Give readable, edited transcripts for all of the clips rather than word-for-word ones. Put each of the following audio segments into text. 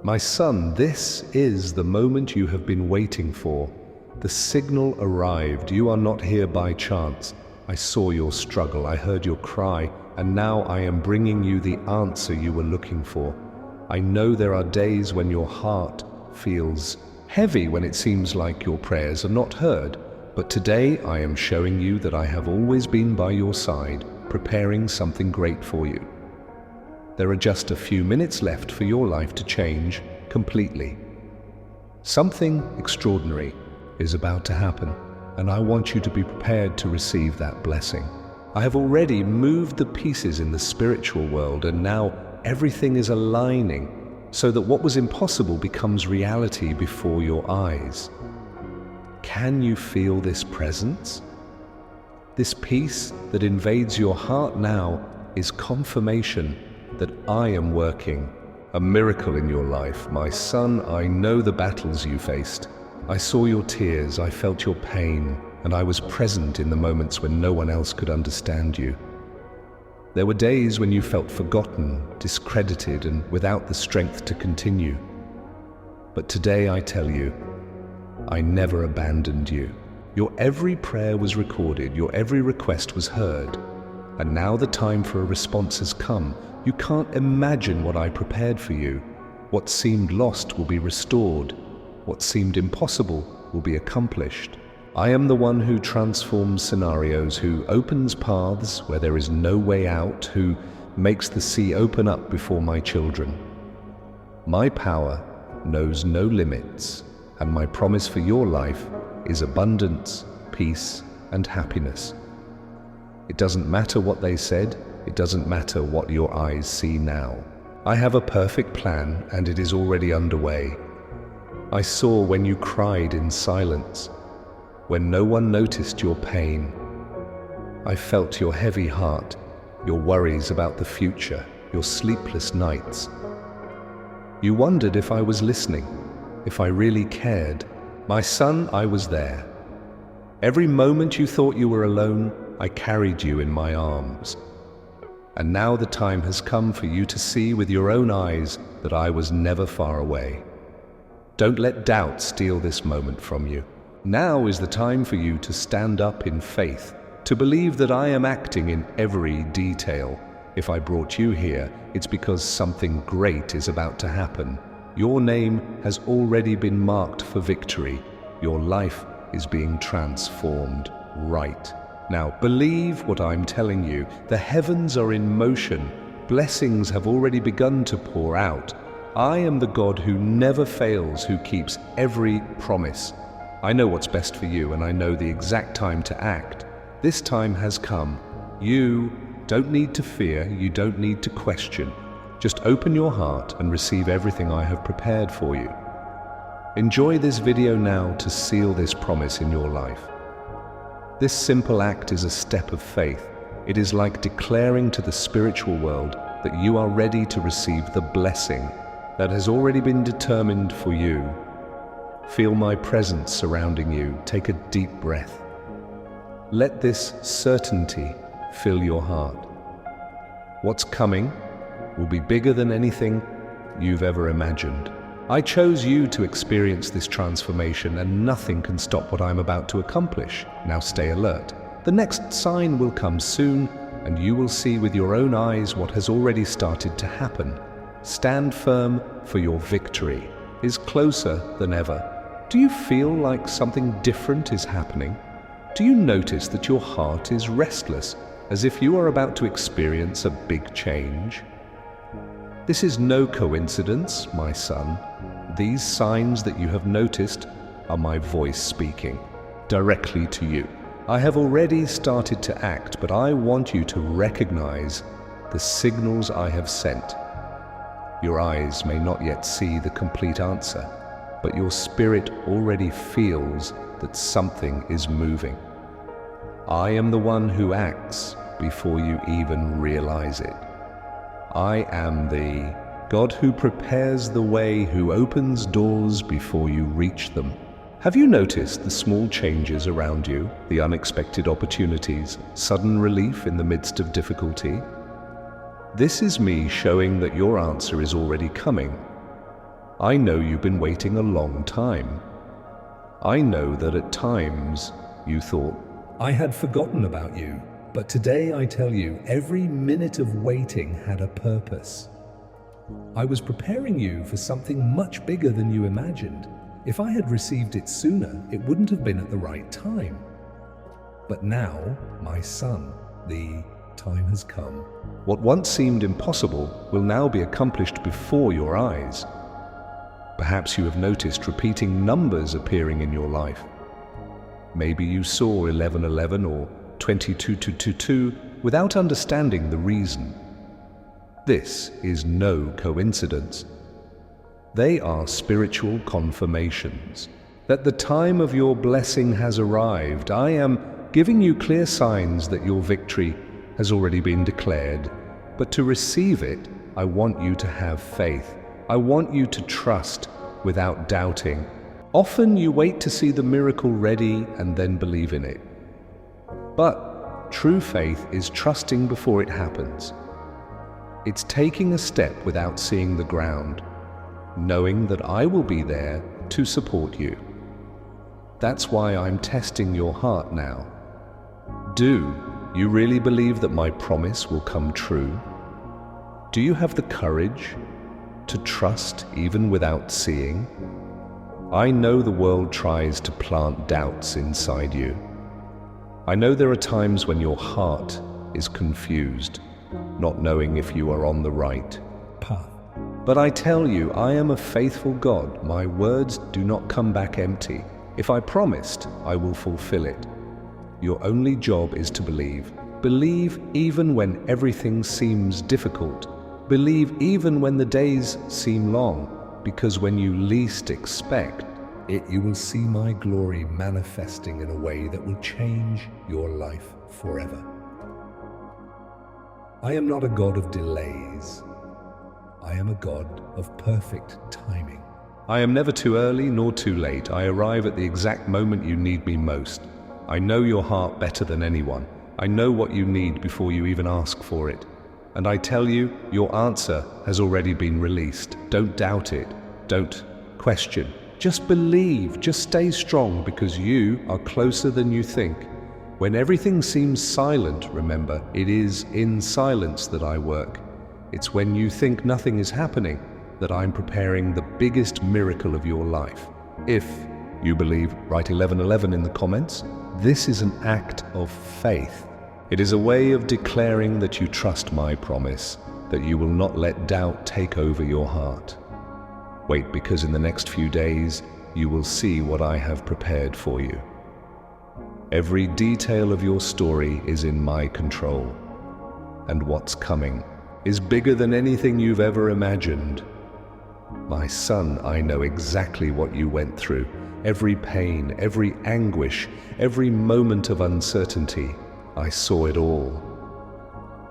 My son, this is the moment you have been waiting for. The signal arrived. You are not here by chance. I saw your struggle, I heard your cry, and now I am bringing you the answer you were looking for. I know there are days when your heart feels heavy, when it seems like your prayers are not heard. But today I am showing you that I have always been by your side, preparing something great for you. There are just a few minutes left for your life to change completely. Something extraordinary is about to happen, and I want you to be prepared to receive that blessing. I have already moved the pieces in the spiritual world, and now everything is aligning so that what was impossible becomes reality before your eyes. Can you feel this presence? This peace that invades your heart now is confirmation that I am working a miracle in your life. My son, I know the battles you faced. I saw your tears, I felt your pain, and I was present in the moments when no one else could understand you. There were days when you felt forgotten, discredited, and without the strength to continue. But today I tell you, I never abandoned you. Your every prayer was recorded, your every request was heard, and now the time for a response has come. You can't imagine what I prepared for you. What seemed lost will be restored. What seemed impossible will be accomplished. I am the one who transforms scenarios, who opens paths where there is no way out, who makes the sea open up before my children. My power knows no limits, and my promise for your life is abundance, peace, and happiness. It doesn't matter what they said. It doesn't matter what your eyes see now. I have a perfect plan, and it is already underway. I saw when you cried in silence, when no one noticed your pain. I felt your heavy heart, your worries about the future, your sleepless nights. You wondered if I was listening, if I really cared. My son, I was there. Every moment you thought you were alone, I carried you in my arms. And now the time has come for you to see with your own eyes that I was never far away. Don't let doubt steal this moment from you. Now is the time for you to stand up in faith, to believe that I am acting in every detail. If I brought you here, it's because something great is about to happen. Your name has already been marked for victory. Your life is being transformed right now. Believe what I'm telling you. The heavens are in motion. Blessings have already begun to pour out. I am the God who never fails, who keeps every promise. I know what's best for you, and I know the exact time to act. This time has come. You don't need to fear. You don't need to question. Just open your heart and receive everything I have prepared for you. Enjoy this video now to seal this promise in your life. This simple act is a step of faith. It is like declaring to the spiritual world that you are ready to receive the blessing that has already been determined for you. Feel my presence surrounding you. Take a deep breath. Let this certainty fill your heart. What's coming will be bigger than anything you've ever imagined. I chose you to experience this transformation, and nothing can stop what I'm about to accomplish. Now stay alert. The next sign will come soon, and you will see with your own eyes what has already started to happen. Stand firm, for your victory is closer than ever. Do you feel like something different is happening? Do you notice that your heart is restless, as if you are about to experience a big change? This is no coincidence, my son. These signs that you have noticed are my voice speaking directly to you. I have already started to act, but I want you to recognize the signals I have sent. Your eyes may not yet see the complete answer, but your spirit already feels that something is moving. I am the one who acts before you even realize it. I am the God who prepares the way, who opens doors before you reach them. Have you noticed the small changes around you, the unexpected opportunities, sudden relief in the midst of difficulty? This is me showing that your answer is already coming. I know you've been waiting a long time. I know that at times you thought, I had forgotten about you, but today I tell you, every minute of waiting had a purpose. I was preparing you for something much bigger than you imagined. If I had received it sooner, it wouldn't have been at the right time. But now, my son, the time has come. What once seemed impossible will now be accomplished before your eyes. Perhaps you have noticed repeating numbers appearing in your life. Maybe you saw 1111 or 2222 without understanding the reason. This is no coincidence. They are spiritual confirmations that the time of your blessing has arrived. I am giving you clear signs that your victory has already been declared. But to receive it, I want you to have faith. I want you to trust without doubting. Often you wait to see the miracle ready and then believe in it. But true faith is trusting before it happens. It's taking a step without seeing the ground, knowing that I will be there to support you. That's why I'm testing your heart now. Do you really believe that my promise will come true? Do you have the courage to trust even without seeing? I know the world tries to plant doubts inside you. I know there are times when your heart is confused, not knowing if you are on the right path. But I tell you, I am a faithful God. My words do not come back empty. If I promised, I will fulfill it. Your only job is to believe. Believe even when everything seems difficult. Believe even when the days seem long, because when you least expect it, you will see my glory manifesting in a way that will change your life forever. I am not a God of delays. I am a God of perfect timing. I am never too early nor too late. I arrive at the exact moment you need me most. I know your heart better than anyone. I know what you need before you even ask for it. And I tell you, your answer has already been released. Don't doubt it. Don't question. Just believe. Just stay strong, because you are closer than you think. When everything seems silent, remember, it is in silence that I work. It's when you think nothing is happening that I'm preparing the biggest miracle of your life. If you believe, write 1111 in the comments. This is an act of faith. It is a way of declaring that you trust my promise, that you will not let doubt take over your heart. Wait, because in the next few days, you will see what I have prepared for you. Every detail of your story is in my control, and what's coming is bigger than anything you've ever imagined. My son, I know exactly what you went through, every pain, every anguish, every moment of uncertainty. I saw it all.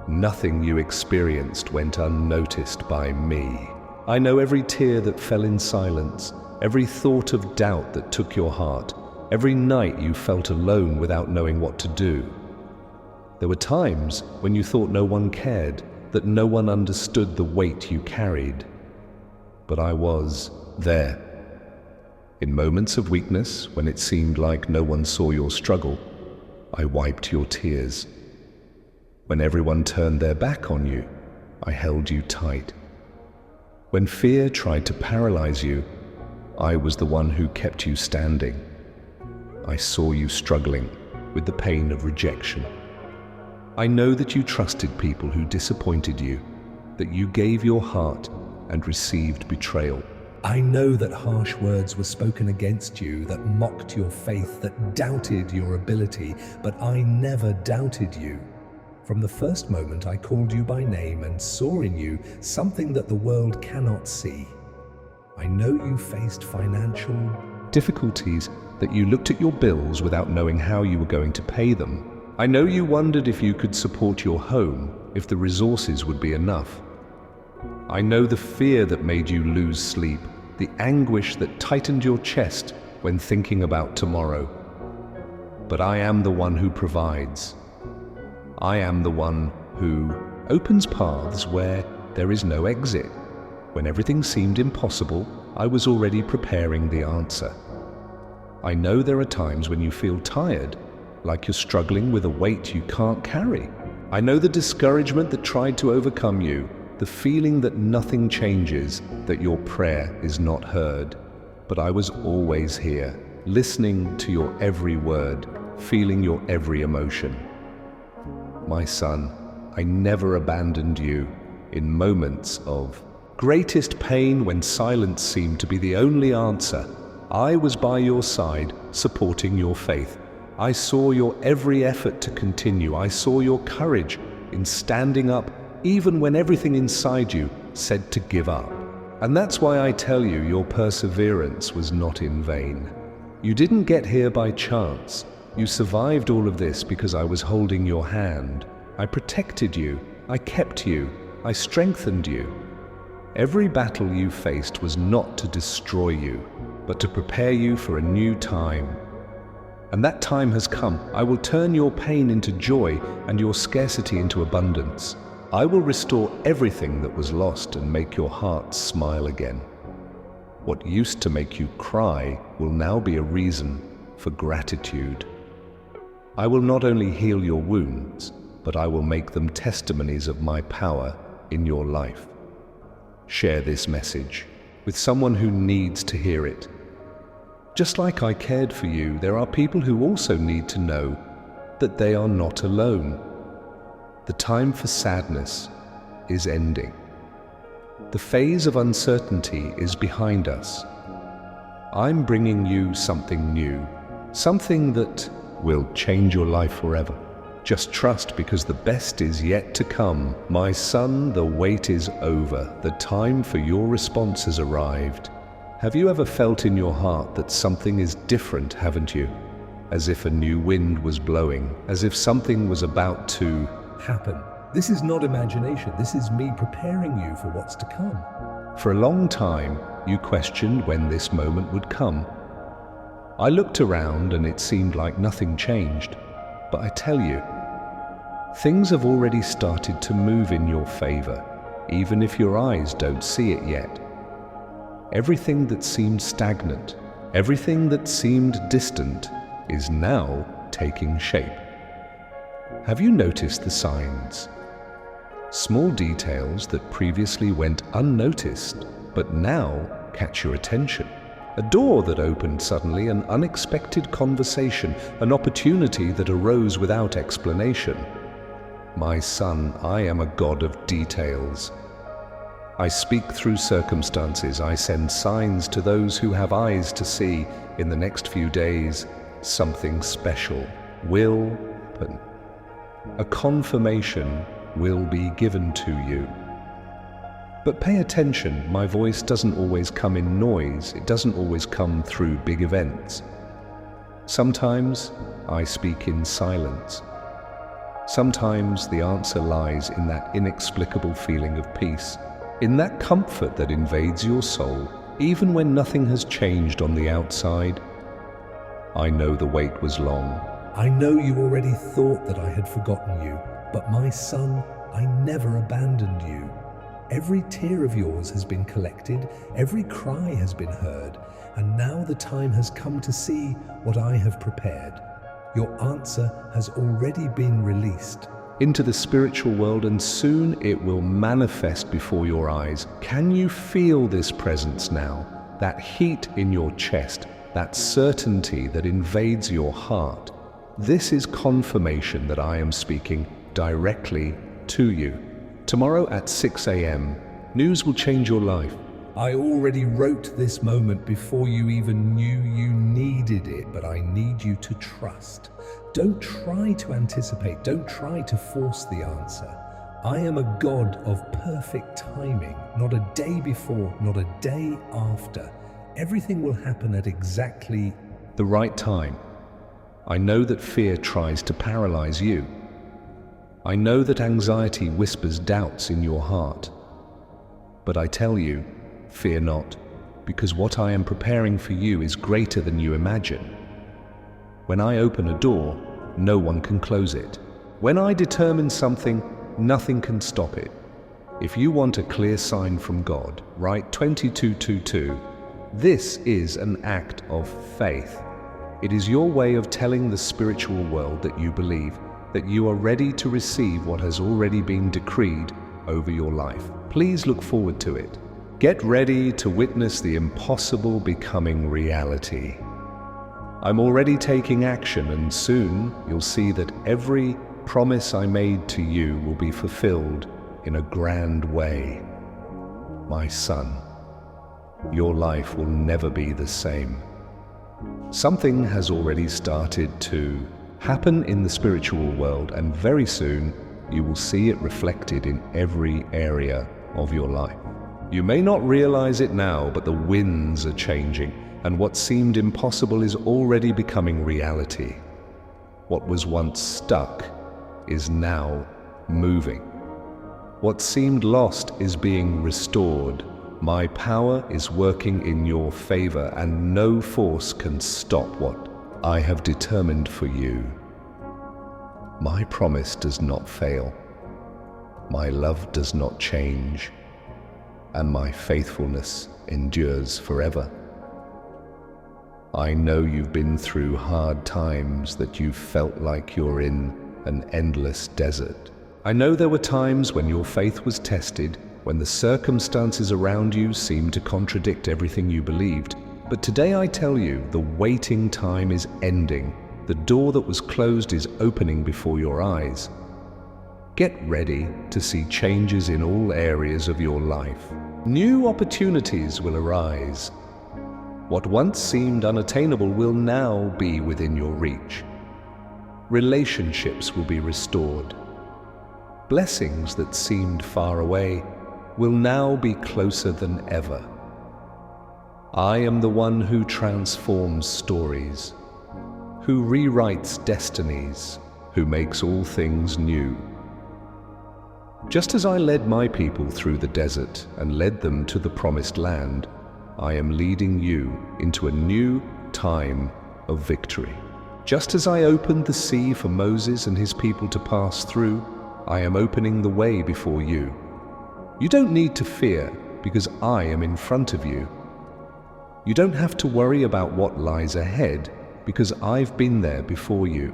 Nothing you experienced went unnoticed by me. I know every tear that fell in silence, every thought of doubt that took your heart, every night you felt alone without knowing what to do. There were times when you thought no one cared, that no one understood the weight you carried. But I was there. In moments of weakness, when it seemed like no one saw your struggle, I wiped your tears. When everyone turned their back on you, I held you tight. When fear tried to paralyze you, I was the one who kept you standing. I saw you struggling with the pain of rejection. I know that you trusted people who disappointed you, that you gave your heart and received betrayal. I know that harsh words were spoken against you, that mocked your faith, that doubted your ability, but I never doubted you. From the first moment I called you by name and saw in you something that the world cannot see. I know you faced financial difficulties, that you looked at your bills without knowing how you were going to pay them. I know you wondered if you could support your home, if the resources would be enough. I know the fear that made you lose sleep, the anguish that tightened your chest when thinking about tomorrow. But I am the one who provides. I am the one who opens paths where there is no exit. When everything seemed impossible, I was already preparing the answer. I know there are times when you feel tired, like you're struggling with a weight you can't carry. I know the discouragement that tried to overcome you, the feeling that nothing changes, that your prayer is not heard. But I was always here, listening to your every word, feeling your every emotion. My son, I never abandoned you in moments of greatest pain when silence seemed to be the only answer. I was by your side, supporting your faith. I saw your every effort to continue. I saw your courage in standing up, even when everything inside you said to give up. And that's why I tell you, your perseverance was not in vain. You didn't get here by chance. You survived all of this because I was holding your hand. I protected you. I kept you. I strengthened you. Every battle you faced was not to destroy you, but to prepare you for a new time. And that time has come. I will turn your pain into joy and your scarcity into abundance. I will restore everything that was lost and make your heart smile again. What used to make you cry will now be a reason for gratitude. I will not only heal your wounds, but I will make them testimonies of my power in your life. Share this message with someone who needs to hear it. Just like I cared for you, there are people who also need to know that they are not alone. The time for sadness is ending. The phase of uncertainty is behind us. I'm bringing you something new, something that will change your life forever. Just trust, because the best is yet to come. My son, the wait is over. The time for your response has arrived. Have you ever felt in your heart that something is different, haven't you? As if a new wind was blowing, as if something was about to happen. This is not imagination. This is me preparing you for what's to come. For a long time, you questioned when this moment would come. I looked around and it seemed like nothing changed. But I tell you, things have already started to move in your favor, even if your eyes don't see it yet. Everything that seemed stagnant, everything that seemed distant, is now taking shape. Have you noticed the signs? Small details that previously went unnoticed, but now catch your attention. A door that opened suddenly, an unexpected conversation, an opportunity that arose without explanation. My son, I am a God of details. I speak through circumstances. I send signs to those who have eyes to see. In the next few days, something special will happen. A confirmation will be given to you. But pay attention, my voice doesn't always come in noise. It doesn't always come through big events. Sometimes I speak in silence. Sometimes the answer lies in that inexplicable feeling of peace, in that comfort that invades your soul, even when nothing has changed on the outside. I know the wait was long. I know you already thought that I had forgotten you, but my son, I never abandoned you. Every tear of yours has been collected, every cry has been heard, and now the time has come to see what I have prepared. Your answer has already been released into the spiritual world, and soon it will manifest before your eyes. Can you feel this presence now? That heat in your chest, that certainty that invades your heart. This is confirmation that I am speaking directly to you. Tomorrow at 6 a.m., news will change your life. I already wrote this moment before you even knew you needed it, but I need you to trust. Don't try to anticipate. Don't try to force the answer. I am a God of perfect timing, not a day before, not a day after. Everything will happen at exactly the right time. I know that fear tries to paralyze you. I know that anxiety whispers doubts in your heart. But I tell you, fear not, because what I am preparing for you is greater than you imagine. When I open a door, no one can close it. When I determine something, nothing can stop it. If you want a clear sign from God, write 2222 This is an act of faith. It is your way of telling the spiritual world that you believe, that you are ready to receive what has already been decreed over your life. Please look forward to it. Get ready to witness the impossible becoming reality. I'm already taking action, and soon you'll see that every promise I made to you will be fulfilled in a grand way. My son, your life will never be the same. Something has already started to happen in the spiritual world, and very soon you will see it reflected in every area of your life. You may not realize it now, but the winds are changing, and what seemed impossible is already becoming reality. What was once stuck is now moving. What seemed lost is being restored. My power is working in your favor, and no force can stop what I have determined for you. My promise does not fail. My love does not change, and my faithfulness endures forever. I know you've been through hard times, that you've felt like you're in an endless desert. I know there were times when your faith was tested, when the circumstances around you seemed to contradict everything you believed. But today I tell you, the waiting time is ending. The door that was closed is opening before your eyes. Get ready to see changes in all areas of your life. New opportunities will arise. What once seemed unattainable will now be within your reach. Relationships will be restored. Blessings that seemed far away will now be closer than ever. I am the one who transforms stories, who rewrites destinies, who makes all things new. Just as I led my people through the desert and led them to the promised land, I am leading you into a new time of victory. Just as I opened the sea for Moses and his people to pass through, I am opening the way before you. You don't need to fear, because I am in front of you. You don't have to worry about what lies ahead, because I've been there before you.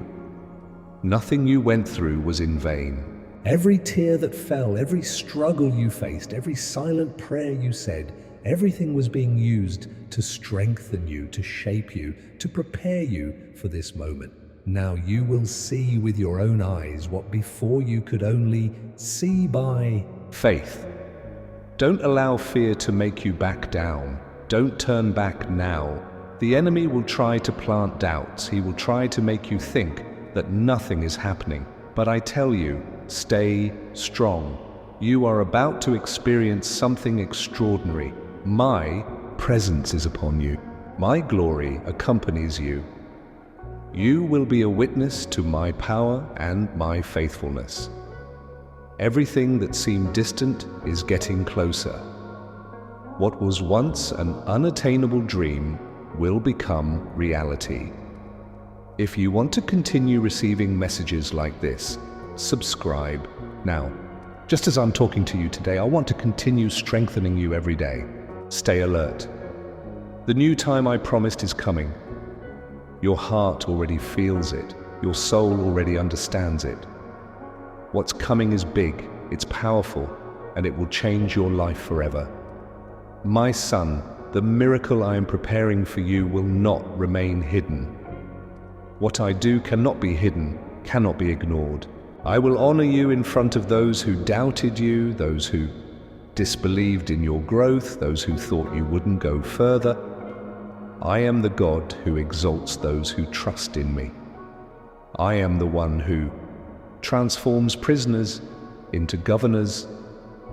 Nothing you went through was in vain. Every tear that fell, every struggle you faced, every silent prayer you said, everything was being used to strengthen you, to shape you, to prepare you for this moment. Now you will see with your own eyes what before you could only see by faith. Don't allow fear to make you back down. Don't turn back now. The enemy will try to plant doubts. He will try to make you think that nothing is happening. But I tell you, stay strong. You are about to experience something extraordinary. My presence is upon you. My glory accompanies you. You will be a witness to my power and my faithfulness. Everything that seemed distant is getting closer. What was once an unattainable dream will become reality. If you want to continue receiving messages like this, subscribe now. Just as I'm talking to you today, I want to continue strengthening you every day. Stay alert. The new time I promised is coming. Your heart already feels it. Your soul already understands it. What's coming is big, it's powerful, and it will change your life forever. My son, the miracle I am preparing for you will not remain hidden. What I do cannot be hidden, cannot be ignored. I will honor you in front of those who doubted you, those who disbelieved in your growth, those who thought you wouldn't go further. I am the God who exalts those who trust in me. I am the one who transforms prisoners into governors,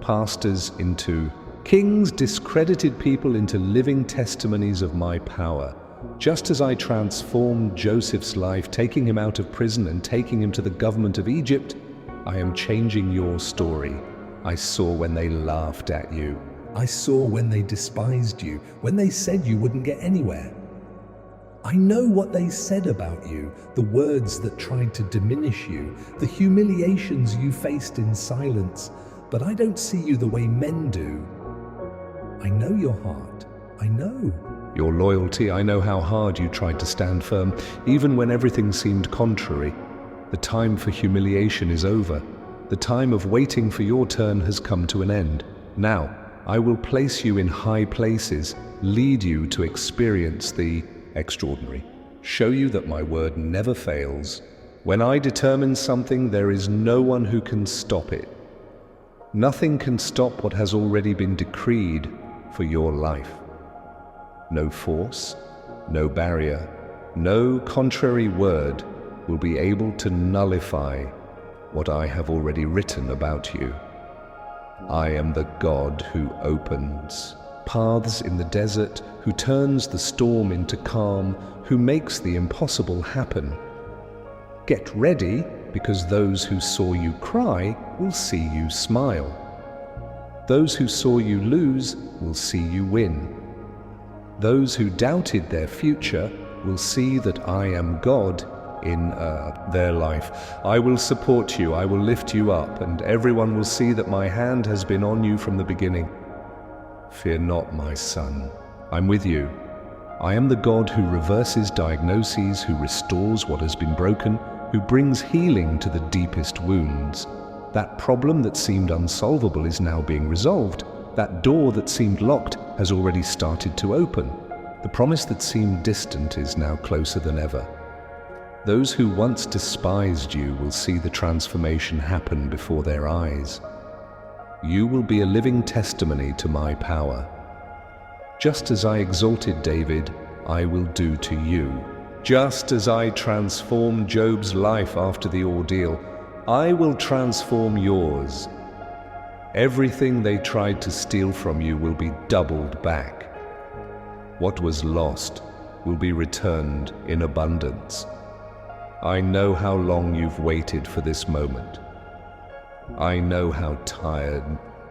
pastors into kings, discredited people into living testimonies of my power. Just as I transformed Joseph's life, taking him out of prison and taking him to the government of Egypt, I am changing your story. I saw when they laughed at you. I saw when they despised you, when they said you wouldn't get anywhere. I know what they said about you, the words that tried to diminish you, the humiliations you faced in silence, but I don't see you the way men do. I know your heart, I know. Your loyalty, I know how hard you tried to stand firm, even when everything seemed contrary. The time for humiliation is over. The time of waiting for your turn has come to an end. Now, I will place you in high places, lead you to experience the extraordinary, show you that my word never fails. When I determine something, there is no one who can stop it. Nothing can stop what has already been decreed for your life. No force, no barrier, no contrary word will be able to nullify what I have already written about you. I am the God who opens paths in the desert, who turns the storm into calm, who makes the impossible happen. Get ready, because those who saw you cry will see you smile. Those who saw you lose will see you win. Those who doubted their future will see that I am God in their life. I will support you, I will lift you up, and everyone will see that my hand has been on you from the beginning. Fear not, my son. I'm with you. I am the God who reverses diagnoses, who restores what has been broken, who brings healing to the deepest wounds. That problem that seemed unsolvable is now being resolved. That door that seemed locked has already started to open. The promise that seemed distant is now closer than ever. Those who once despised you will see the transformation happen before their eyes. You will be a living testimony to my power. Just as I exalted David, I will do to you. Just as I transformed Job's life after the ordeal, I will transform yours. Everything they tried to steal from you will be doubled back. What was lost will be returned in abundance. I know how long you've waited for this moment. I know how tired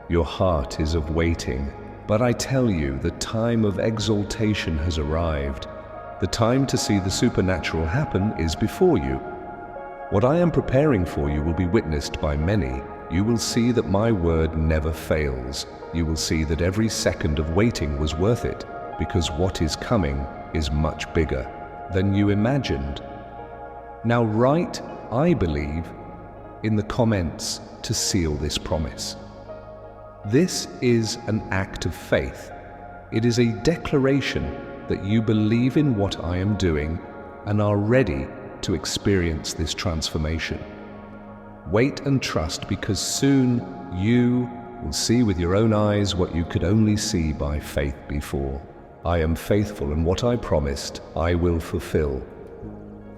your heart is of waiting, but I tell you, the time of exaltation has arrived. The time to see the supernatural happen is before you. What I am preparing for you will be witnessed by many. You will see that my word never fails. You will see that every second of waiting was worth it, because what is coming is much bigger than you imagined. Now write, I believe, in the comments to seal this promise. This is an act of faith. It is a declaration that you believe in what I am doing and are ready to experience this transformation. Wait and trust, because soon you will see with your own eyes what you could only see by faith before. I am faithful, and what I promised I will fulfill.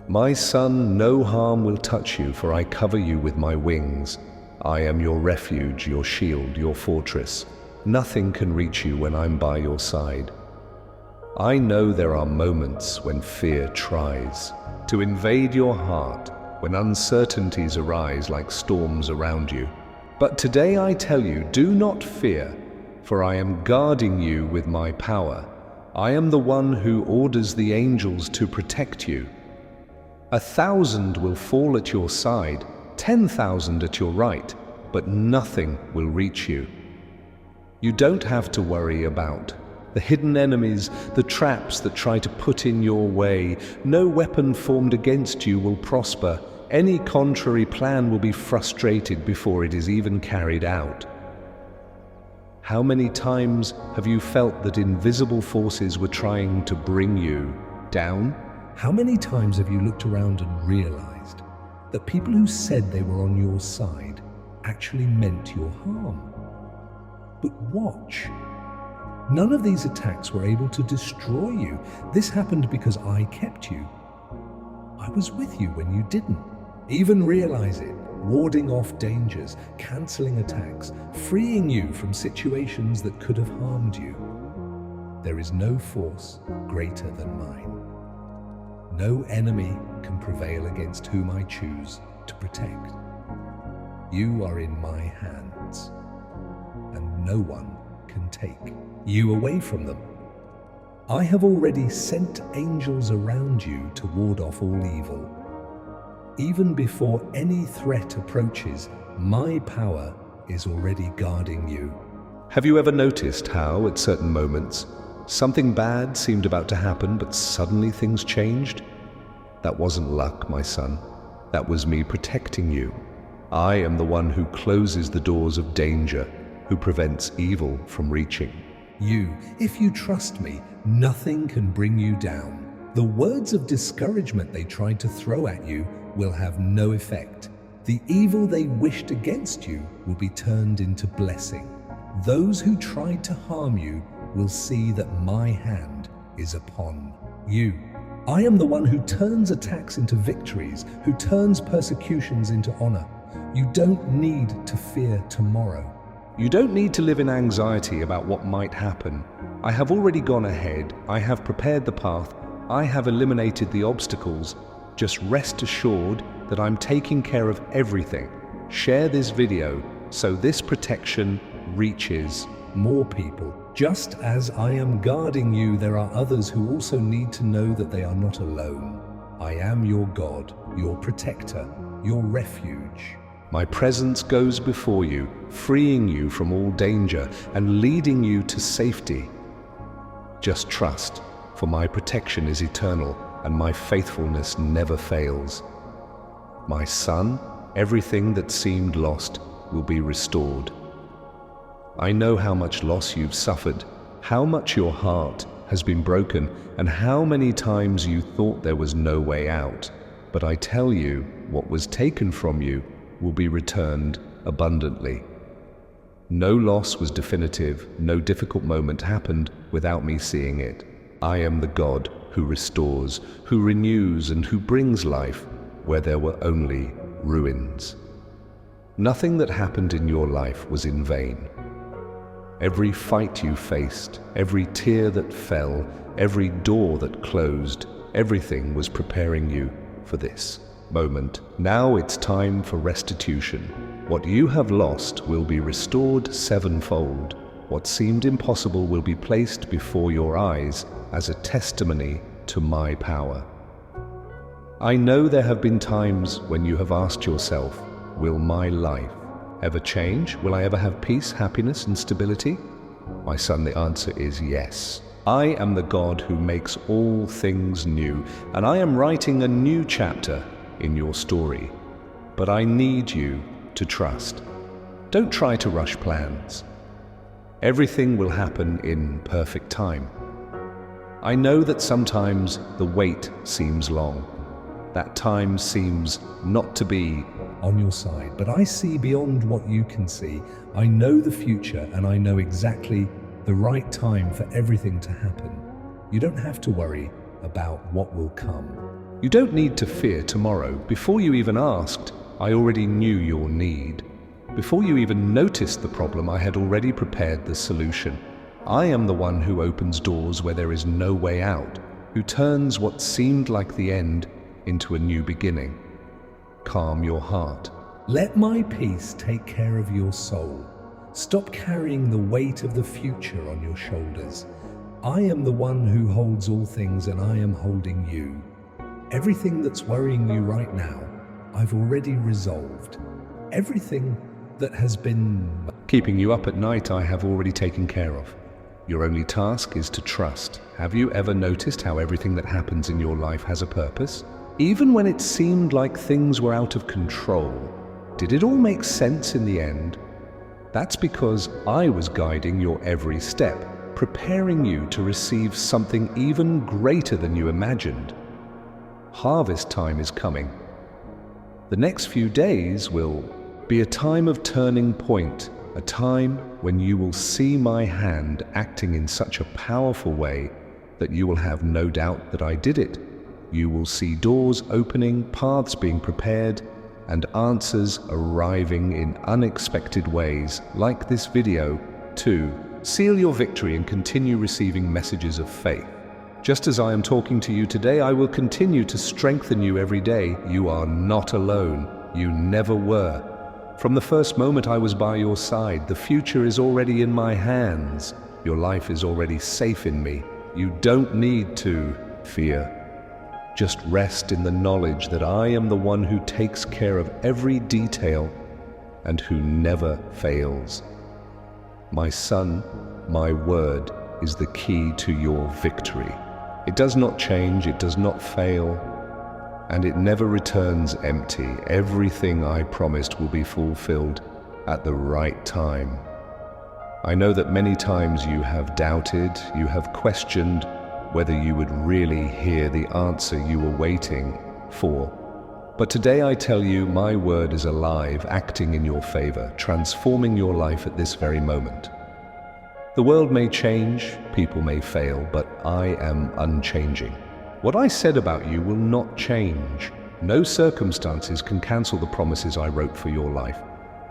My son, no harm will touch you, for I cover you with my wings. I am your refuge, your shield, your fortress. Nothing can reach you when I'm by your side. I know there are moments when fear tries to invade your heart, when uncertainties arise like storms around you. But today I tell you, do not fear, for I am guarding you with my power. I am the one who orders the angels to protect you. 1,000 will fall at your side, 10,000 at your right, but nothing will reach you. You don't have to worry about the hidden enemies, the traps that try to put in your way. No weapon formed against you will prosper. Any contrary plan will be frustrated before it is even carried out. How many times have you felt that invisible forces were trying to bring you down? How many times have you looked around and realized that people who said they were on your side actually meant your harm? But watch. None of these attacks were able to destroy you. This happened because I kept you. I was with you when you didn't. Even realize it, warding off dangers, cancelling attacks, freeing you from situations that could have harmed you. There is no force greater than mine. No enemy can prevail against whom I choose to protect. You are in my hands, and no one can take you away from them. I have already sent angels around you to ward off all evil. Even before any threat approaches, my power is already guarding you. Have you ever noticed how, at certain moments, Something bad seemed about to happen, but suddenly things changed? That wasn't luck, my son. That was me protecting you. I am the one who closes the doors of danger, who prevents evil from reaching. If you trust me, nothing can bring you down. The words of discouragement they tried to throw at you will have no effect. The evil they wished against you will be turned into blessing. Those who tried to harm you will see that my hand is upon you. I am the one who turns attacks into victories, who turns persecutions into honor. You don't need to fear tomorrow. You don't need to live in anxiety about what might happen. I have already gone ahead. I have prepared the path. I have eliminated the obstacles. Just rest assured that I'm taking care of everything. Share this video so this protection reaches more people. Just as I am guarding you, there are others who also need to know that they are not alone. I am your God, your protector, your refuge. My presence goes before you, freeing you from all danger and leading you to safety. Just trust, for my protection is eternal and my faithfulness never fails. My son, everything that seemed lost will be restored. I know how much loss you've suffered, how much your heart has been broken, and how many times you thought there was no way out. But I tell you, what was taken from you will be returned abundantly. No loss was definitive, no difficult moment happened without me seeing it. I am the God who restores, who renews, and who brings life where there were only ruins. Nothing that happened in your life was in vain. Every fight you faced, every tear that fell, every door that closed, everything was preparing you for this moment. Now it's time for restitution. What you have lost will be restored sevenfold. What seemed impossible will be placed before your eyes as a testimony to my power. I know there have been times when you have asked yourself, will my life ever change? Will I ever have peace, happiness, and stability? My son, the answer is yes. I am the God who makes all things new, and I am writing a new chapter in your story. But I need you to trust. Don't try to rush plans. Everything will happen in perfect time. I know that sometimes the wait seems long. That time seems not to be on your side, but I see beyond what you can see. I know the future, and I know exactly the right time for everything to happen. You don't have to worry about what will come. You don't need to fear tomorrow. Before you even asked, I already knew your need. Before you even noticed the problem, I had already prepared the solution. I am the one who opens doors where there is no way out, who turns what seemed like the end into a new beginning. Calm your heart. Let my peace take care of your soul. Stop carrying the weight of the future on your shoulders. I am the one who holds all things, and I am holding you. Everything that's worrying you right now, I've already resolved. Everything that has been keeping you up at night, I have already taken care of. Your only task is to trust. Have you ever noticed how everything that happens in your life has a purpose? Even when it seemed like things were out of control, did it all make sense in the end? That's because I was guiding your every step, preparing you to receive something even greater than you imagined. Harvest time is coming. The next few days will be a time of turning point, a time when you will see my hand acting in such a powerful way that you will have no doubt that I did it. You will see doors opening, paths being prepared, and answers arriving in unexpected ways, like this video, too. Seal your victory and continue receiving messages of faith. Just as I am talking to you today, I will continue to strengthen you every day. You are not alone. You never were. From the first moment I was by your side. The future is already in my hands. Your life is already safe in me. You don't need to fear. Just rest in the knowledge that I am the one who takes care of every detail and who never fails. My son, my word is the key to your victory. It does not change, it does not fail, and it never returns empty. Everything I promised will be fulfilled at the right time. I know that many times you have doubted, you have questioned whether you would really hear the answer you were waiting for. But today I tell you, my word is alive, acting in your favor, transforming your life at this very moment. The world may change, people may fail, but I am unchanging. What I said about you will not change. No circumstances can cancel the promises I wrote for your life.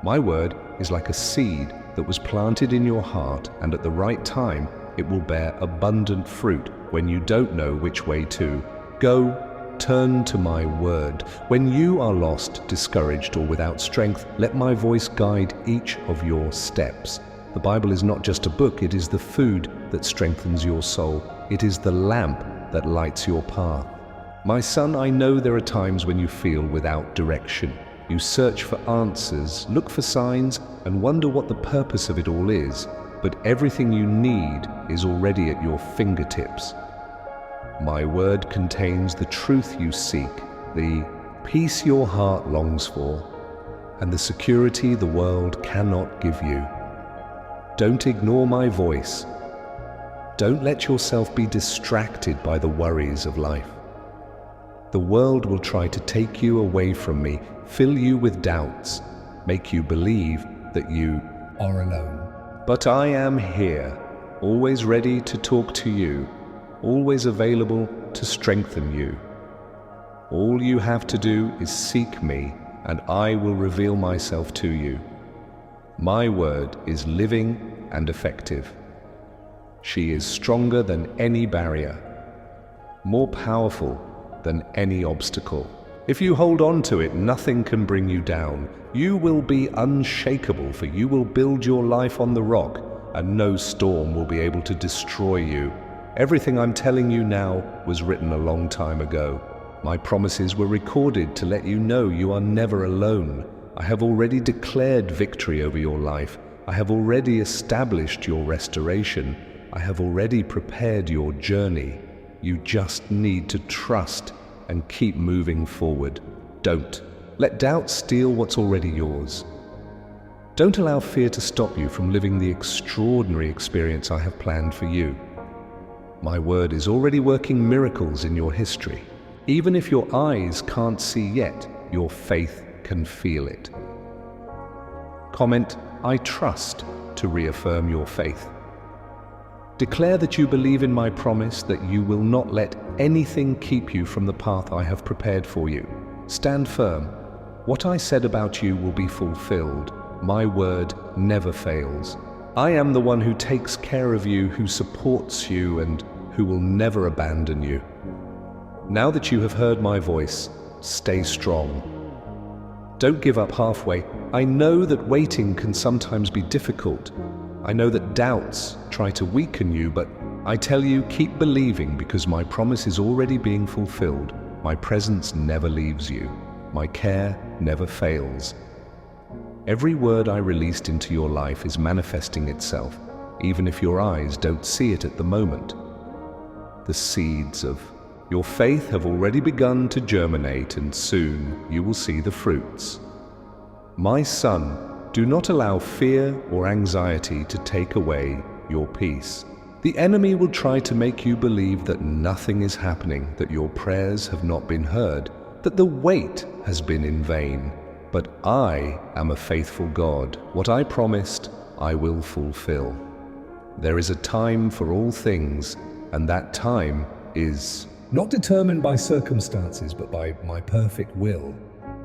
My word is like a seed that was planted in your heart, and at the right time, it will bear abundant fruit when you don't know which way to go. Turn to my word. When you are lost, discouraged, or without strength, let my voice guide each of your steps. The Bible is not just a book, it is the food that strengthens your soul. It is the lamp that lights your path. My son, I know there are times when you feel without direction. You search for answers, look for signs, and wonder what the purpose of it all is. But everything you need is already at your fingertips. My word contains the truth you seek, the peace your heart longs for, and the security the world cannot give you. Don't ignore my voice. Don't let yourself be distracted by the worries of life. The world will try to take you away from me, fill you with doubts, make you believe that you are alone. But I am here, always ready to talk to you, always available to strengthen you. All you have to do is seek me, and I will reveal myself to you. My word is living and effective. She is stronger than any barrier, more powerful than any obstacle. If you hold on to it, nothing can bring you down. You will be unshakable, for you will build your life on the rock, and no storm will be able to destroy you. Everything I'm telling you now was written a long time ago. My promises were recorded to let you know you are never alone. I have already declared victory over your life. I have already established your restoration. I have already prepared your journey. You just need to trust and keep moving forward. Don't let doubt steal what's already yours. Don't allow fear to stop you from living the extraordinary experience I have planned for you. My word is already working miracles in your history. Even if your eyes can't see yet, your faith can feel it. Comment, I trust, to reaffirm your faith. Declare that you believe in my promise that you will not let anything keep you from the path I have prepared for you. Stand firm. What I said about you will be fulfilled. My word never fails. I am the one who takes care of you, who supports you, and who will never abandon you. Now that you have heard my voice, stay strong. Don't give up halfway. I know that waiting can sometimes be difficult. I know that doubts try to weaken you, but I tell you, keep believing, because my promise is already being fulfilled. My presence never leaves you. My care never fails. Every word I released into your life is manifesting itself, even if your eyes don't see it at the moment. The seeds of your faith have already begun to germinate, and soon you will see the fruits. My son, do not allow fear or anxiety to take away your peace. The enemy will try to make you believe that nothing is happening, that your prayers have not been heard, that the wait has been in vain. But I am a faithful God. What I promised, I will fulfill. There is a time for all things, and that time is not determined by circumstances, but by my perfect will.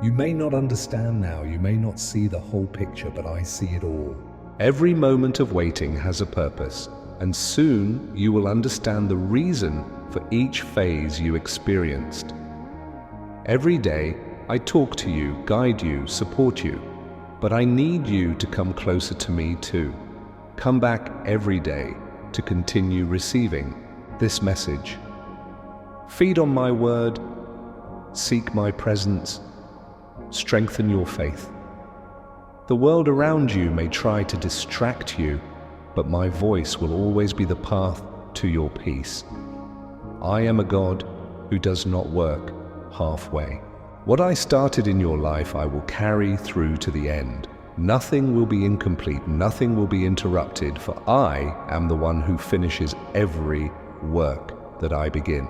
You may not understand now, you may not see the whole picture, but I see it all. Every moment of waiting has a purpose, and soon you will understand the reason for each phase you experienced. Every day, I talk to you, guide you, support you, but I need you to come closer to me too. Come back every day to continue receiving this message. Feed on my word, seek my presence, strengthen your faith. The world around you may try to distract you, but my voice will always be the path to your peace. I am a God who does not work halfway. What I started in your life, I will carry through to the end. Nothing will be incomplete, nothing will be interrupted, for I am the one who finishes every work that I begin.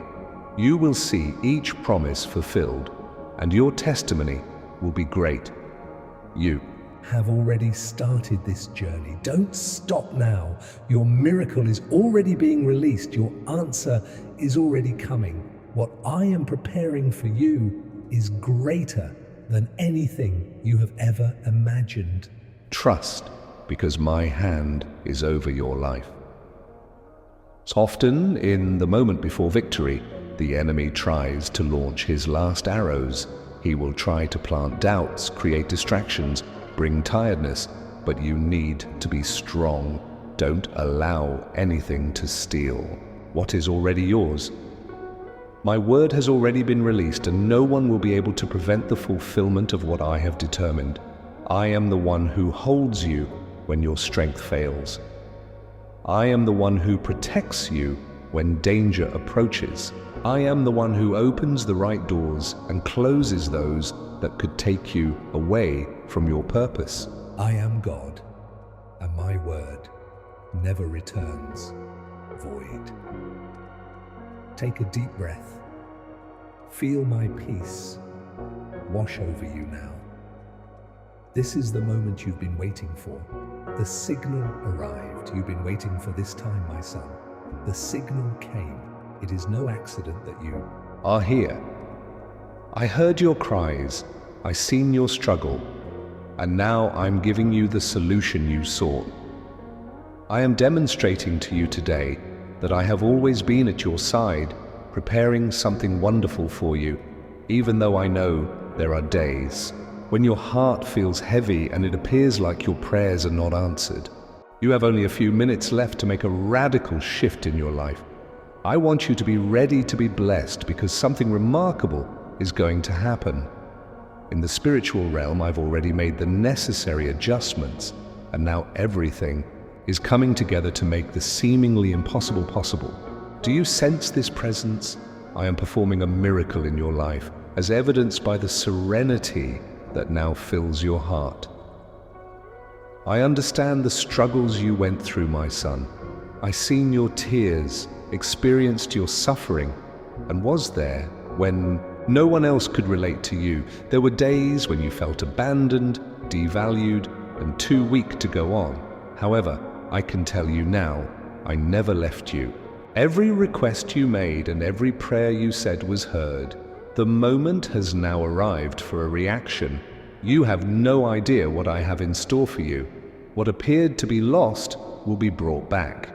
You will see each promise fulfilled, and your testimony will be great. You have already started this journey. Don't stop now. Your miracle is already being released. Your answer is already coming. What I am preparing for you is greater than anything you have ever imagined. Trust, because my hand is over your life. So often, in the moment before victory, the enemy tries to launch his last arrows. He will try to plant doubts, create distractions, bring tiredness, but you need to be strong. Don't allow anything to steal what is already yours. My word has already been released, and no one will be able to prevent the fulfillment of what I have determined. I am the one who holds you when your strength fails. I am the one who protects you when danger approaches. I am the one who opens the right doors and closes those that could take you away from your purpose. I am God, and my word never returns void. Take a deep breath. Feel my peace wash over you now. This is the moment you've been waiting for. The signal arrived. You've been waiting for this time, my son. The signal came. It is no accident that you are here. I heard your cries, I seen your struggle, and now I'm giving you the solution you sought. I am demonstrating to you today that I have always been at your side, preparing something wonderful for you, even though I know there are days when your heart feels heavy and it appears like your prayers are not answered. You have only a few minutes left to make a radical shift in your life. I want you to be ready to be blessed, because something remarkable is going to happen. In the spiritual realm, I've already made the necessary adjustments, and now everything is coming together to make the seemingly impossible possible. Do you sense this presence? I am performing a miracle in your life, as evidenced by the serenity that now fills your heart. I understand the struggles you went through, my son. I seen your tears, experienced your suffering, and was there when no one else could relate to you. There were days when you felt abandoned, devalued, and too weak to go on. However, I can tell you now, I never left you. Every request you made and every prayer you said was heard. The moment has now arrived for a reaction. You have no idea what I have in store for you. What appeared to be lost will be brought back.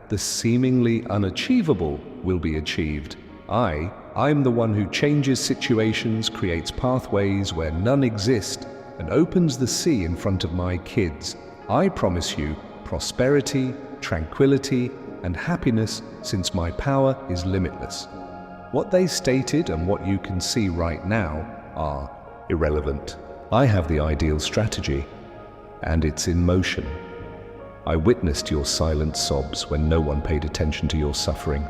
The seemingly unachievable will be achieved. I'm the one who changes situations, creates pathways where none exist, and opens the sea in front of my kids. I promise you prosperity, tranquility, and happiness, since my power is limitless. What they stated and what you can see right now are irrelevant. I have the ideal strategy, and it's in motion. I witnessed your silent sobs when no one paid attention to your suffering.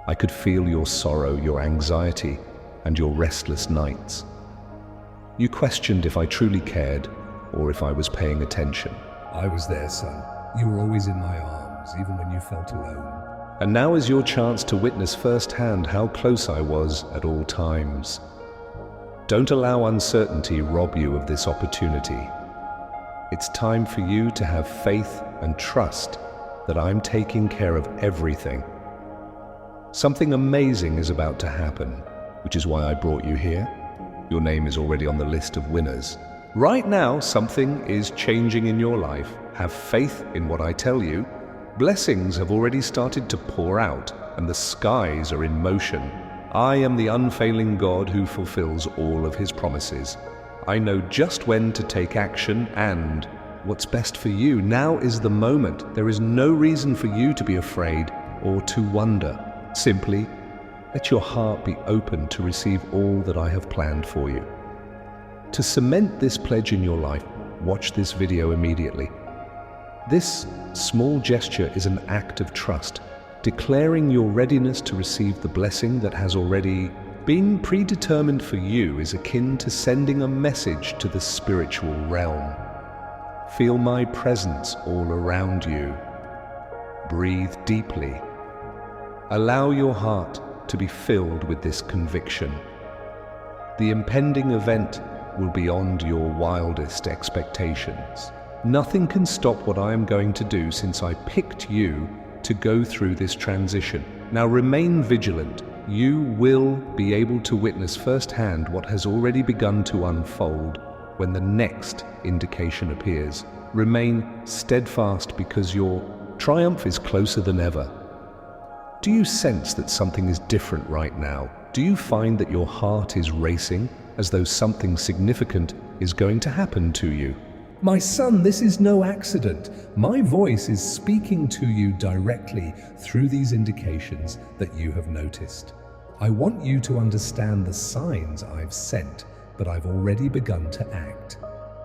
I could feel your sorrow, your anxiety, and your restless nights. You questioned if I truly cared or if I was paying attention. I was there, son. You were always in my arms, even when you felt alone. And now is your chance to witness firsthand how close I was at all times. Don't allow uncertainty rob you of this opportunity. It's time for you to have faith and trust that I'm taking care of everything. Something amazing is about to happen, which is why I brought you here. Your name is already on the list of winners. Right now, something is changing in your life. Have faith in what I tell you. Blessings have already started to pour out, and the skies are in motion. I am the unfailing God who fulfills all of his promises. I know just when to take action and what's best for you. Now is the moment. There is no reason for you to be afraid or to wonder. Simply let your heart be open to receive all that I have planned for you. To cement this pledge in your life, watch this video immediately. This small gesture is an act of trust, declaring your readiness to receive the blessing that has already been predetermined for you is akin to sending a message to the spiritual realm. Feel my presence all around you. Breathe deeply. Allow your heart to be filled with this conviction. The impending event will be beyond your wildest expectations. Nothing can stop what I am going to do since I picked you to go through this transition. Now remain vigilant. You will be able to witness firsthand what has already begun to unfold when the next indication appears. Remain steadfast because your triumph is closer than ever. Do you sense that something is different right now? Do you find that your heart is racing as though something significant is going to happen to you? My son, this is no accident. My voice is speaking to you directly through these indications that you have noticed. I want you to understand the signs I've sent, but I've already begun to act.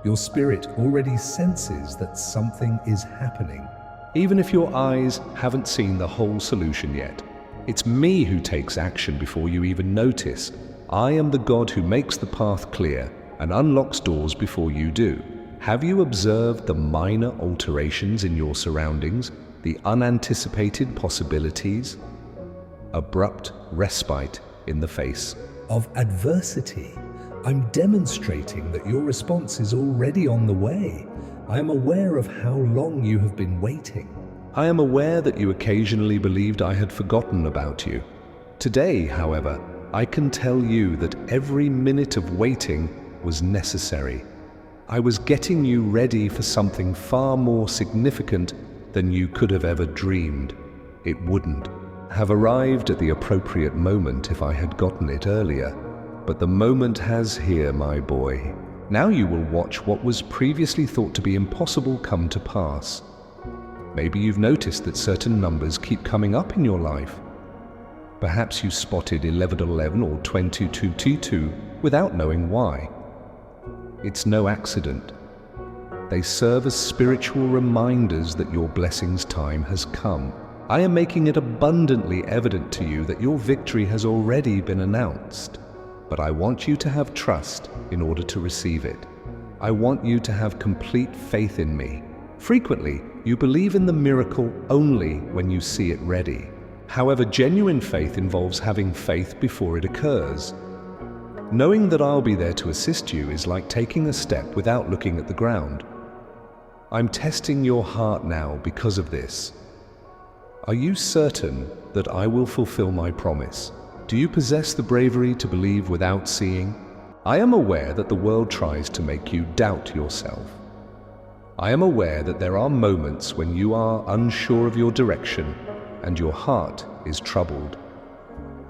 Your spirit already senses that something is happening. Even if your eyes haven't seen the whole solution yet, it's me who takes action before you even notice. I am the God who makes the path clear and unlocks doors before you do. Have you observed the minor alterations in your surroundings, the unanticipated possibilities? Abrupt respite in the face Of adversity, I'm demonstrating that your response is already on the way. I am aware of how long you have been waiting. I am aware that you occasionally believed I had forgotten about you. Today, however, I can tell you that every minute of waiting was necessary. I was getting you ready for something far more significant than you could have ever dreamed. It wouldn't have arrived at the appropriate moment if I had gotten it earlier. But the moment has here, my boy. Now you will watch what was previously thought to be impossible come to pass. Maybe you've noticed that certain numbers keep coming up in your life. Perhaps you spotted 1111 or 2222 without knowing why. It's no accident. They serve as spiritual reminders that your blessing's time has come. I am making it abundantly evident to you that your victory has already been announced. But I want you to have trust in order to receive it. I want you to have complete faith in me. Frequently, you believe in the miracle only when you see it ready. However, genuine faith involves having faith before it occurs. Knowing that I'll be there to assist you is like taking a step without looking at the ground. I'm testing your heart now because of this. Are you certain that I will fulfill my promise? Do you possess the bravery to believe without seeing? I am aware that the world tries to make you doubt yourself. I am aware that there are moments when you are unsure of your direction and your heart is troubled.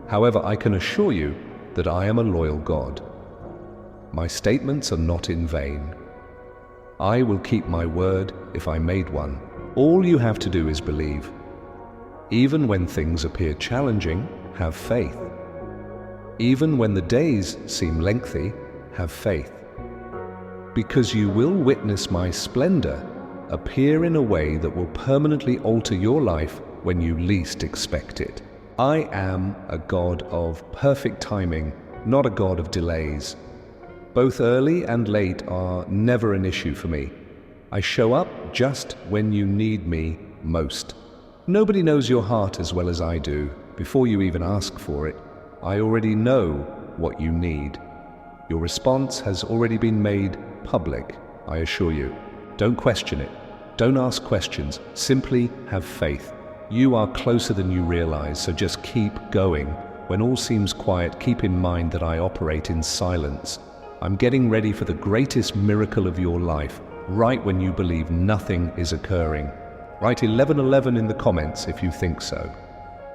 However, I can assure you that I am a loyal God. My statements are not in vain. I will keep my word if I made one. All you have to do is believe. Even when things appear challenging, have faith. Even when the days seem lengthy, have faith. Because you will witness my splendor appear in a way that will permanently alter your life when you least expect it. I am a God of perfect timing, not a God of delays. Both early and late are never an issue for me. I show up just when you need me most. Nobody knows your heart as well as I do. Before you even ask for it, I already know what you need. Your response has already been made public, I assure you. Don't question it. Don't ask questions. Simply have faith. You are closer than you realize, so just keep going. When all seems quiet, keep in mind that I operate in silence. I'm getting ready for the greatest miracle of your life, right when you believe nothing is occurring. Write 1111 in the comments if you think so.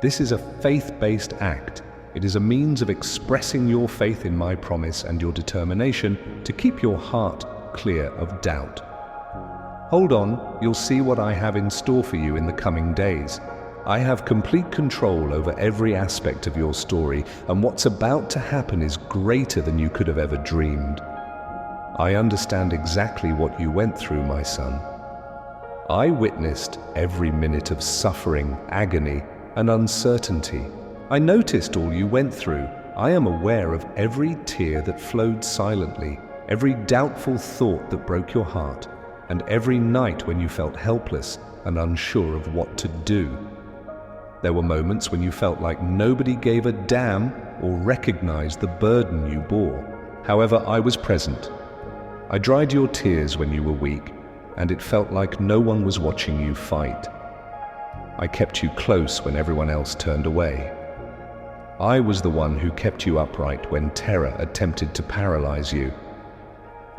This is a faith-based act. It is a means of expressing your faith in my promise and your determination to keep your heart clear of doubt. Hold on, you'll see what I have in store for you in the coming days. I have complete control over every aspect of your story, and what's about to happen is greater than you could have ever dreamed. I understand exactly what you went through, my son. I witnessed every minute of suffering, agony, and uncertainty. I noticed all you went through. I am aware of every tear that flowed silently, every doubtful thought that broke your heart, and every night when you felt helpless and unsure of what to do. There were moments when you felt like nobody gave a damn or recognized the burden you bore. However, I was present. I dried your tears when you were weak, and it felt like no one was watching you fight. I kept you close when everyone else turned away. I was the one who kept you upright when terror attempted to paralyze you.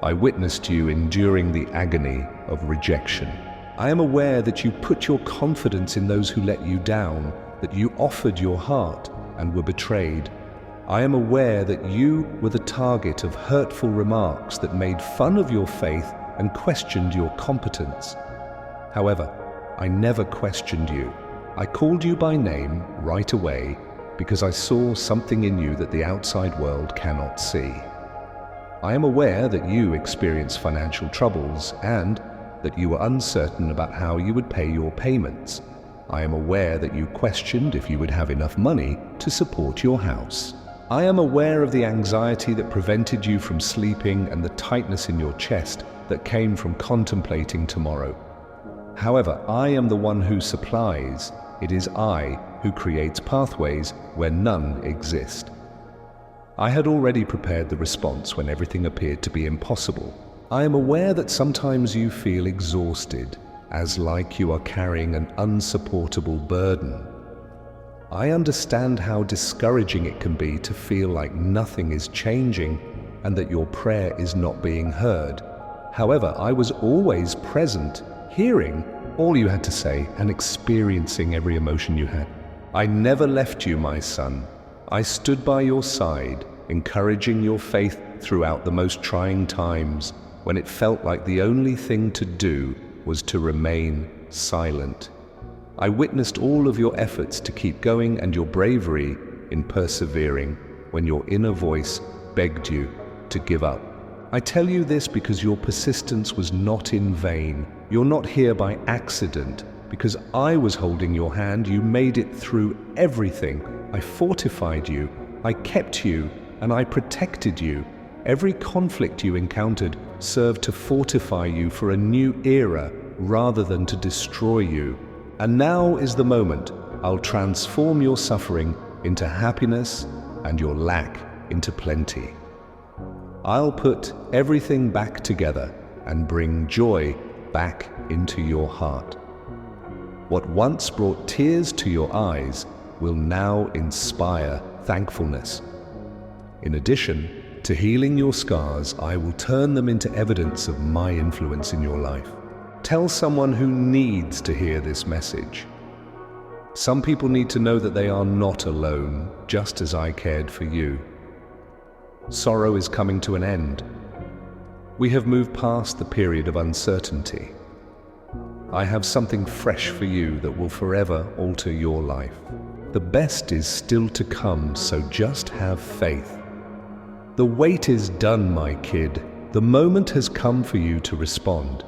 I witnessed you enduring the agony of rejection. I am aware that you put your confidence in those who let you down, that you offered your heart and were betrayed. I am aware that you were the target of hurtful remarks that made fun of your faith and questioned your competence. However, I never questioned you. I called you by name right away because I saw something in you that the outside world cannot see. I am aware that you experienced financial troubles and that you were uncertain about how you would pay your payments. I am aware that you questioned if you would have enough money to support your house. I am aware of the anxiety that prevented you from sleeping and the tightness in your chest that came from contemplating tomorrow. However, I am the one who supplies. It is I who creates pathways where none exist. I had already prepared the response when everything appeared to be impossible. I am aware that sometimes you feel exhausted, as like you are carrying an unsupportable burden. I understand how discouraging it can be to feel like nothing is changing and that your prayer is not being heard. However, I was always present, hearing all you had to say and experiencing every emotion you had. I never left you, my son. I stood by your side, encouraging your faith throughout the most trying times, when it felt like the only thing to do was to remain silent. I witnessed all of your efforts to keep going and your bravery in persevering when your inner voice begged you to give up. I tell you this because your persistence was not in vain. You're not here by accident. Because I was holding your hand, you made it through everything. I fortified you, I kept you, and I protected you. Every conflict you encountered served to fortify you for a new era rather than to destroy you. And now is the moment. I'll transform your suffering into happiness and your lack into plenty. I'll put everything back together and bring joy back into your heart. What once brought tears to your eyes will now inspire thankfulness. In addition to healing your scars, I will turn them into evidence of my influence in your life. Tell someone who needs to hear this message. Some people need to know that they are not alone, just as I cared for you. Sorrow is coming to an end. We have moved past the period of uncertainty. I have something fresh for you that will forever alter your life. The best is still to come, so just have faith. The wait is done, my kid. The moment has come for you to respond.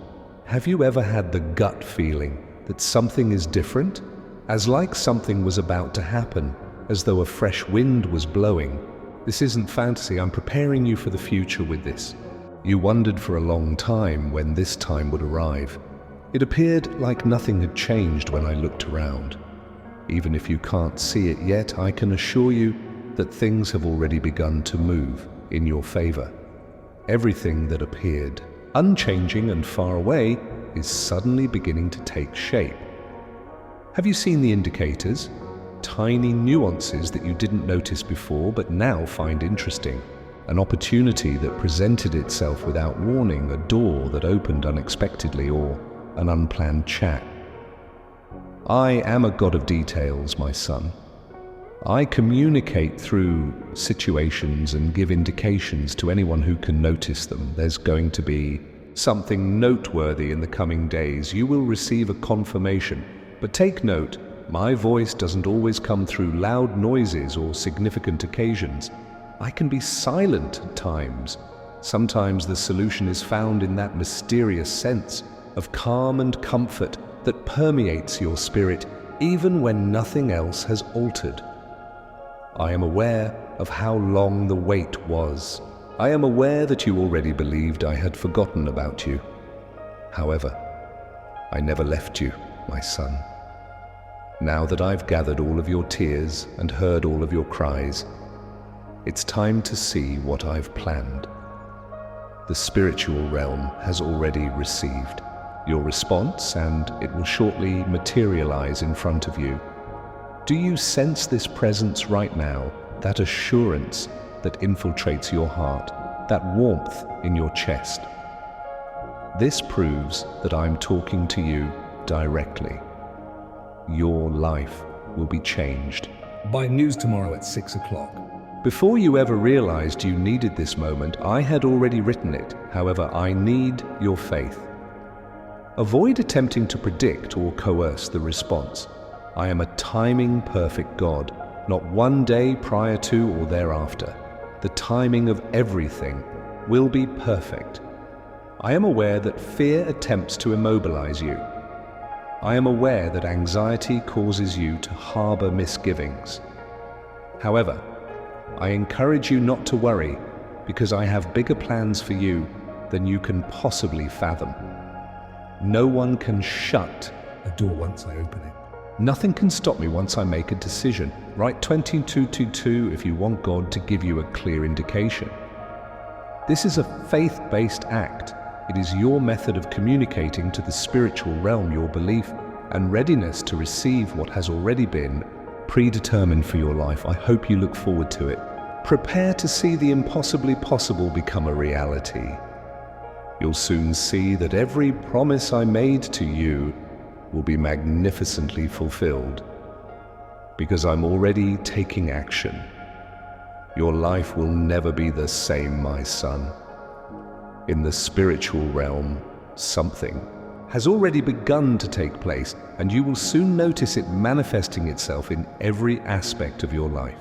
Have you ever had the gut feeling that something is different? As like something was about to happen, as though a fresh wind was blowing. This isn't fantasy, I'm preparing you for the future with this. You wondered for a long time when this time would arrive. It appeared like nothing had changed when I looked around. Even if you can't see it yet, I can assure you that things have already begun to move in your favor. Everything that appeared unchanging and far away is suddenly beginning to take shape. Have you seen the indicators? Tiny nuances that you didn't notice before but now find interesting. An opportunity that presented itself without warning, a door that opened unexpectedly, or an unplanned chat. I am a God of details, my son. I communicate through situations and give indications to anyone who can notice them. There's going to be something noteworthy in the coming days. You will receive a confirmation. But take note, my voice doesn't always come through loud noises or significant occasions. I can be silent at times. Sometimes the solution is found in that mysterious sense of calm and comfort that permeates your spirit even when nothing else has altered. I am aware of how long the wait was. I am aware that you already believed I had forgotten about you. However, I never left you, my son. Now that I've gathered all of your tears and heard all of your cries, it's time to see what I've planned. The spiritual realm has already received your response, and it will shortly materialize in front of you. Do you sense this presence right now, that assurance that infiltrates your heart, that warmth in your chest? This proves that I'm talking to you directly. Your life will be changed. By news tomorrow at 6 o'clock. Before you ever realized you needed this moment, I had already written it. However, I need your faith. Avoid attempting to predict or coerce the response. I am a timing perfect God, not one day prior to or thereafter. The timing of everything will be perfect. I am aware that fear attempts to immobilize you. I am aware that anxiety causes you to harbor misgivings. However, I encourage you not to worry, because I have bigger plans for you than you can possibly fathom. No one can shut a door once I open it. Nothing can stop me once I make a decision. Write 2222 if you want God to give you a clear indication. This is a faith-based act. It is your method of communicating to the spiritual realm your belief and readiness to receive what has already been predetermined for your life. I hope you look forward to it. Prepare to see the impossibly possible become a reality. You'll soon see that every promise I made to you will be magnificently fulfilled, because I'm already taking action. Your life will never be the same, my son. In the spiritual realm, something has already begun to take place, and you will soon notice it manifesting itself in every aspect of your life.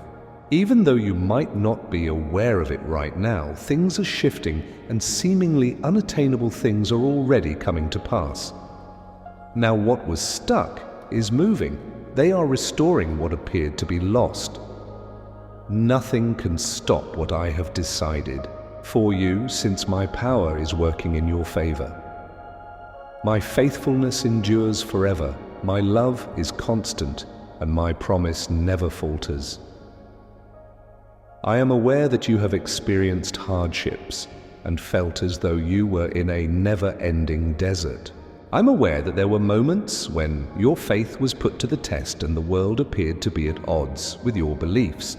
Even though you might not be aware of it right now, things are shifting and seemingly unattainable things are already coming to pass. Now what was stuck is moving. They are restoring what appeared to be lost. Nothing can stop what I have decided for you, since my power is working in your favor. My faithfulness endures forever. My love is constant, and my promise never falters. I am aware that you have experienced hardships and felt as though you were in a never-ending desert. I'm aware that there were moments when your faith was put to the test and the world appeared to be at odds with your beliefs.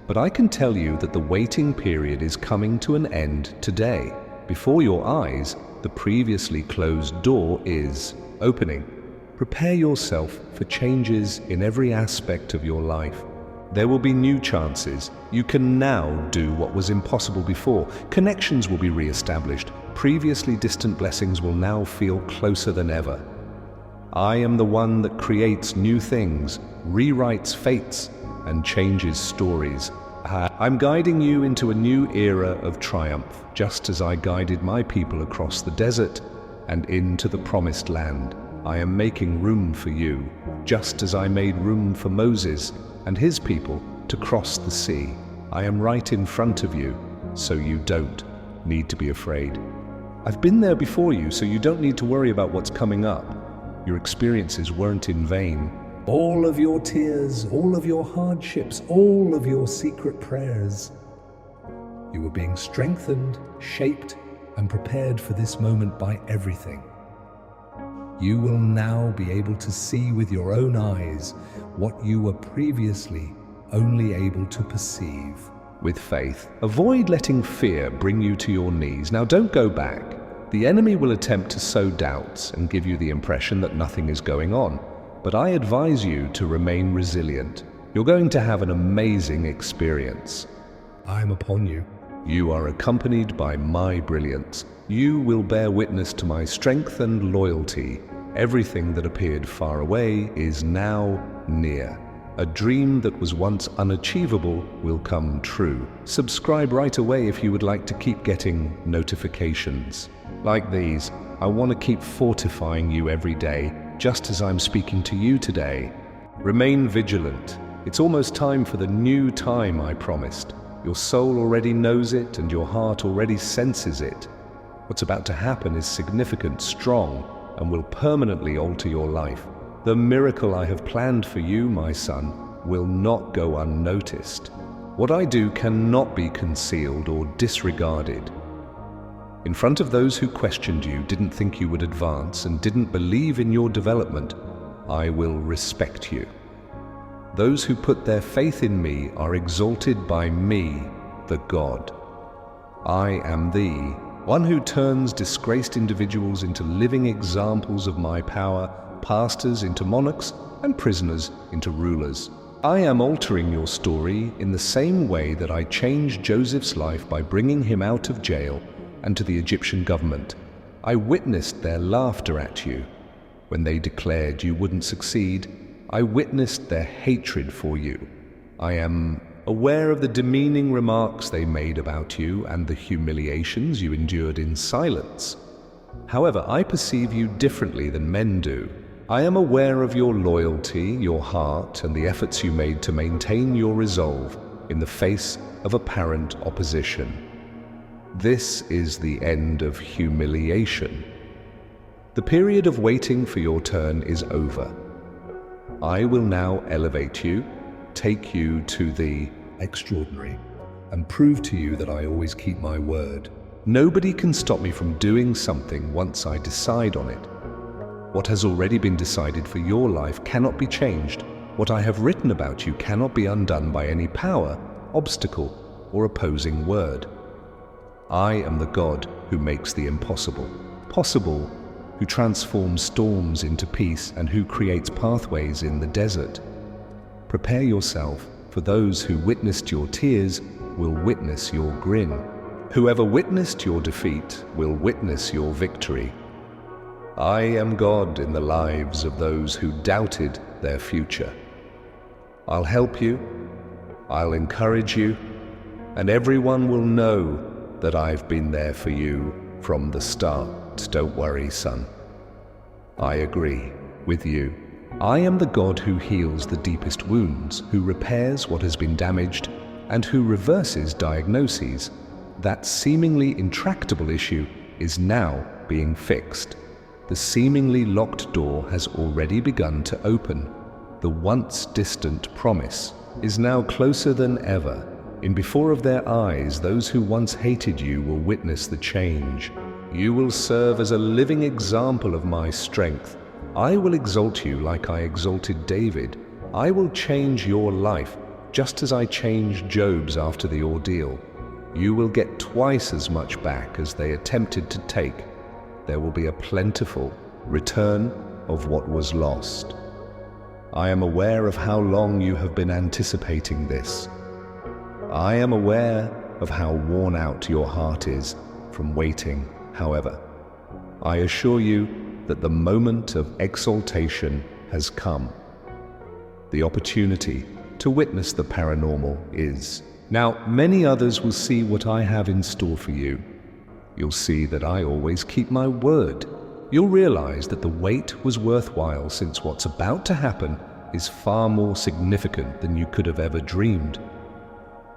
But I can tell you that the waiting period is coming to an end today. Before your eyes, the previously closed door is opening. Prepare yourself for changes in every aspect of your life. There will be new chances. You can now do what was impossible before. Connections will be re-established. Previously distant blessings will now feel closer than ever. I am the one that creates new things, rewrites fates, and changes stories. I'm guiding you into a new era of triumph, just as I guided my people across the desert and into the promised land. I am making room for you, just as I made room for Moses and his people to cross the sea. I am right in front of you, so you don't need to be afraid. I've been there before you, so you don't need to worry about what's coming up. Your experiences weren't in vain. All of your tears, all of your hardships, all of your secret prayers. You were being strengthened, shaped, and prepared for this moment by everything. You will now be able to see with your own eyes what you were previously only able to perceive. With faith, avoid letting fear bring you to your knees. Now don't go back. The enemy will attempt to sow doubts and give you the impression that nothing is going on. But I advise you to remain resilient. You're going to have an amazing experience. I am upon you. You are accompanied by my brilliance. You will bear witness to my strength and loyalty. Everything that appeared far away is now near. A dream that was once unachievable will come true. Subscribe right away if you would like to keep getting notifications like these. I want to keep fortifying you every day, just as I'm speaking to you today. Remain vigilant. It's almost time for the new time I promised. Your soul already knows it and your heart already senses it. What's about to happen is significant, strong, and will permanently alter your life. The miracle I have planned for you, my son, will not go unnoticed. What I do cannot be concealed or disregarded. In front of those who questioned you, didn't think you would advance, and didn't believe in your development, I will respect you. Those who put their faith in me are exalted by me, the God. I am the one who turns disgraced individuals into living examples of my power, pastors into monarchs, and prisoners into rulers. I am altering your story in the same way that I changed Joseph's life by bringing him out of jail and to the Egyptian government. I witnessed their laughter at you when they declared you wouldn't succeed. I witnessed their hatred for you. I am aware of the demeaning remarks they made about you and the humiliations you endured in silence. However, I perceive you differently than men do. I am aware of your loyalty, your heart, and the efforts you made to maintain your resolve in the face of apparent opposition. This is the end of humiliation. The period of waiting for your turn is over. I will now elevate you, take you to the extraordinary, and prove to you that I always keep my word. Nobody can stop me from doing something once I decide on it. What has already been decided for your life cannot be changed. What I have written about you cannot be undone by any power, obstacle, or opposing word. I am the God who makes the impossible possible, who transforms storms into peace, and who creates pathways in the desert. Prepare yourself, for those who witnessed your tears will witness your grin. Whoever witnessed your defeat will witness your victory. I am God in the lives of those who doubted their future. I'll help you, I'll encourage you, and everyone will know that I've been there for you from the start. Don't worry, son. I agree with you. I am the God who heals the deepest wounds, who repairs what has been damaged, and who reverses diagnoses. That seemingly intractable issue is now being fixed. The seemingly locked door has already begun to open. The once distant promise is now closer than ever. In before of their eyes, those who once hated you will witness the change. You will serve as a living example of my strength. I will exalt you like I exalted David. I will change your life just as I changed Job's after the ordeal. You will get twice as much back as they attempted to take. There will be a plentiful return of what was lost. I am aware of how long you have been anticipating this. I am aware of how worn out your heart is from waiting. However, I assure you that the moment of exaltation has come. The opportunity to witness the paranormal is. Now, many others will see what I have in store for you. You'll see that I always keep my word. You'll realize that the wait was worthwhile, since what's about to happen is far more significant than you could have ever dreamed.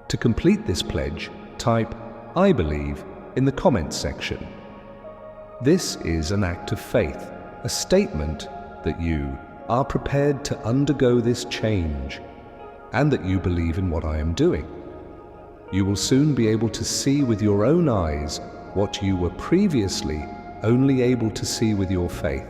To complete this pledge, type "I believe" in the comments section. This is an act of faith, a statement that you are prepared to undergo this change, and that you believe in what I am doing. You will soon be able to see with your own eyes what you were previously only able to see with your faith.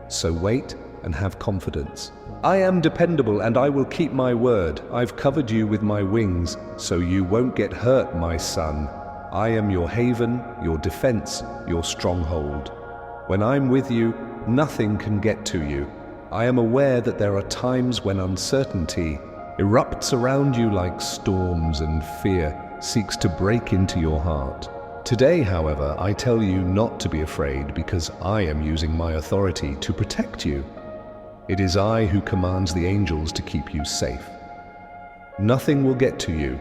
So wait and have confidence. I am dependable and I will keep my word. I've covered you with my wings, so you won't get hurt, my son. I am your haven, your defense, your stronghold. When I'm with you, nothing can get to you. I am aware that there are times when uncertainty erupts around you like storms, and fear seeks to break into your heart. Today, however, I tell you not to be afraid, because I am using my authority to protect you. It is I who commands the angels to keep you safe. Nothing will get to you,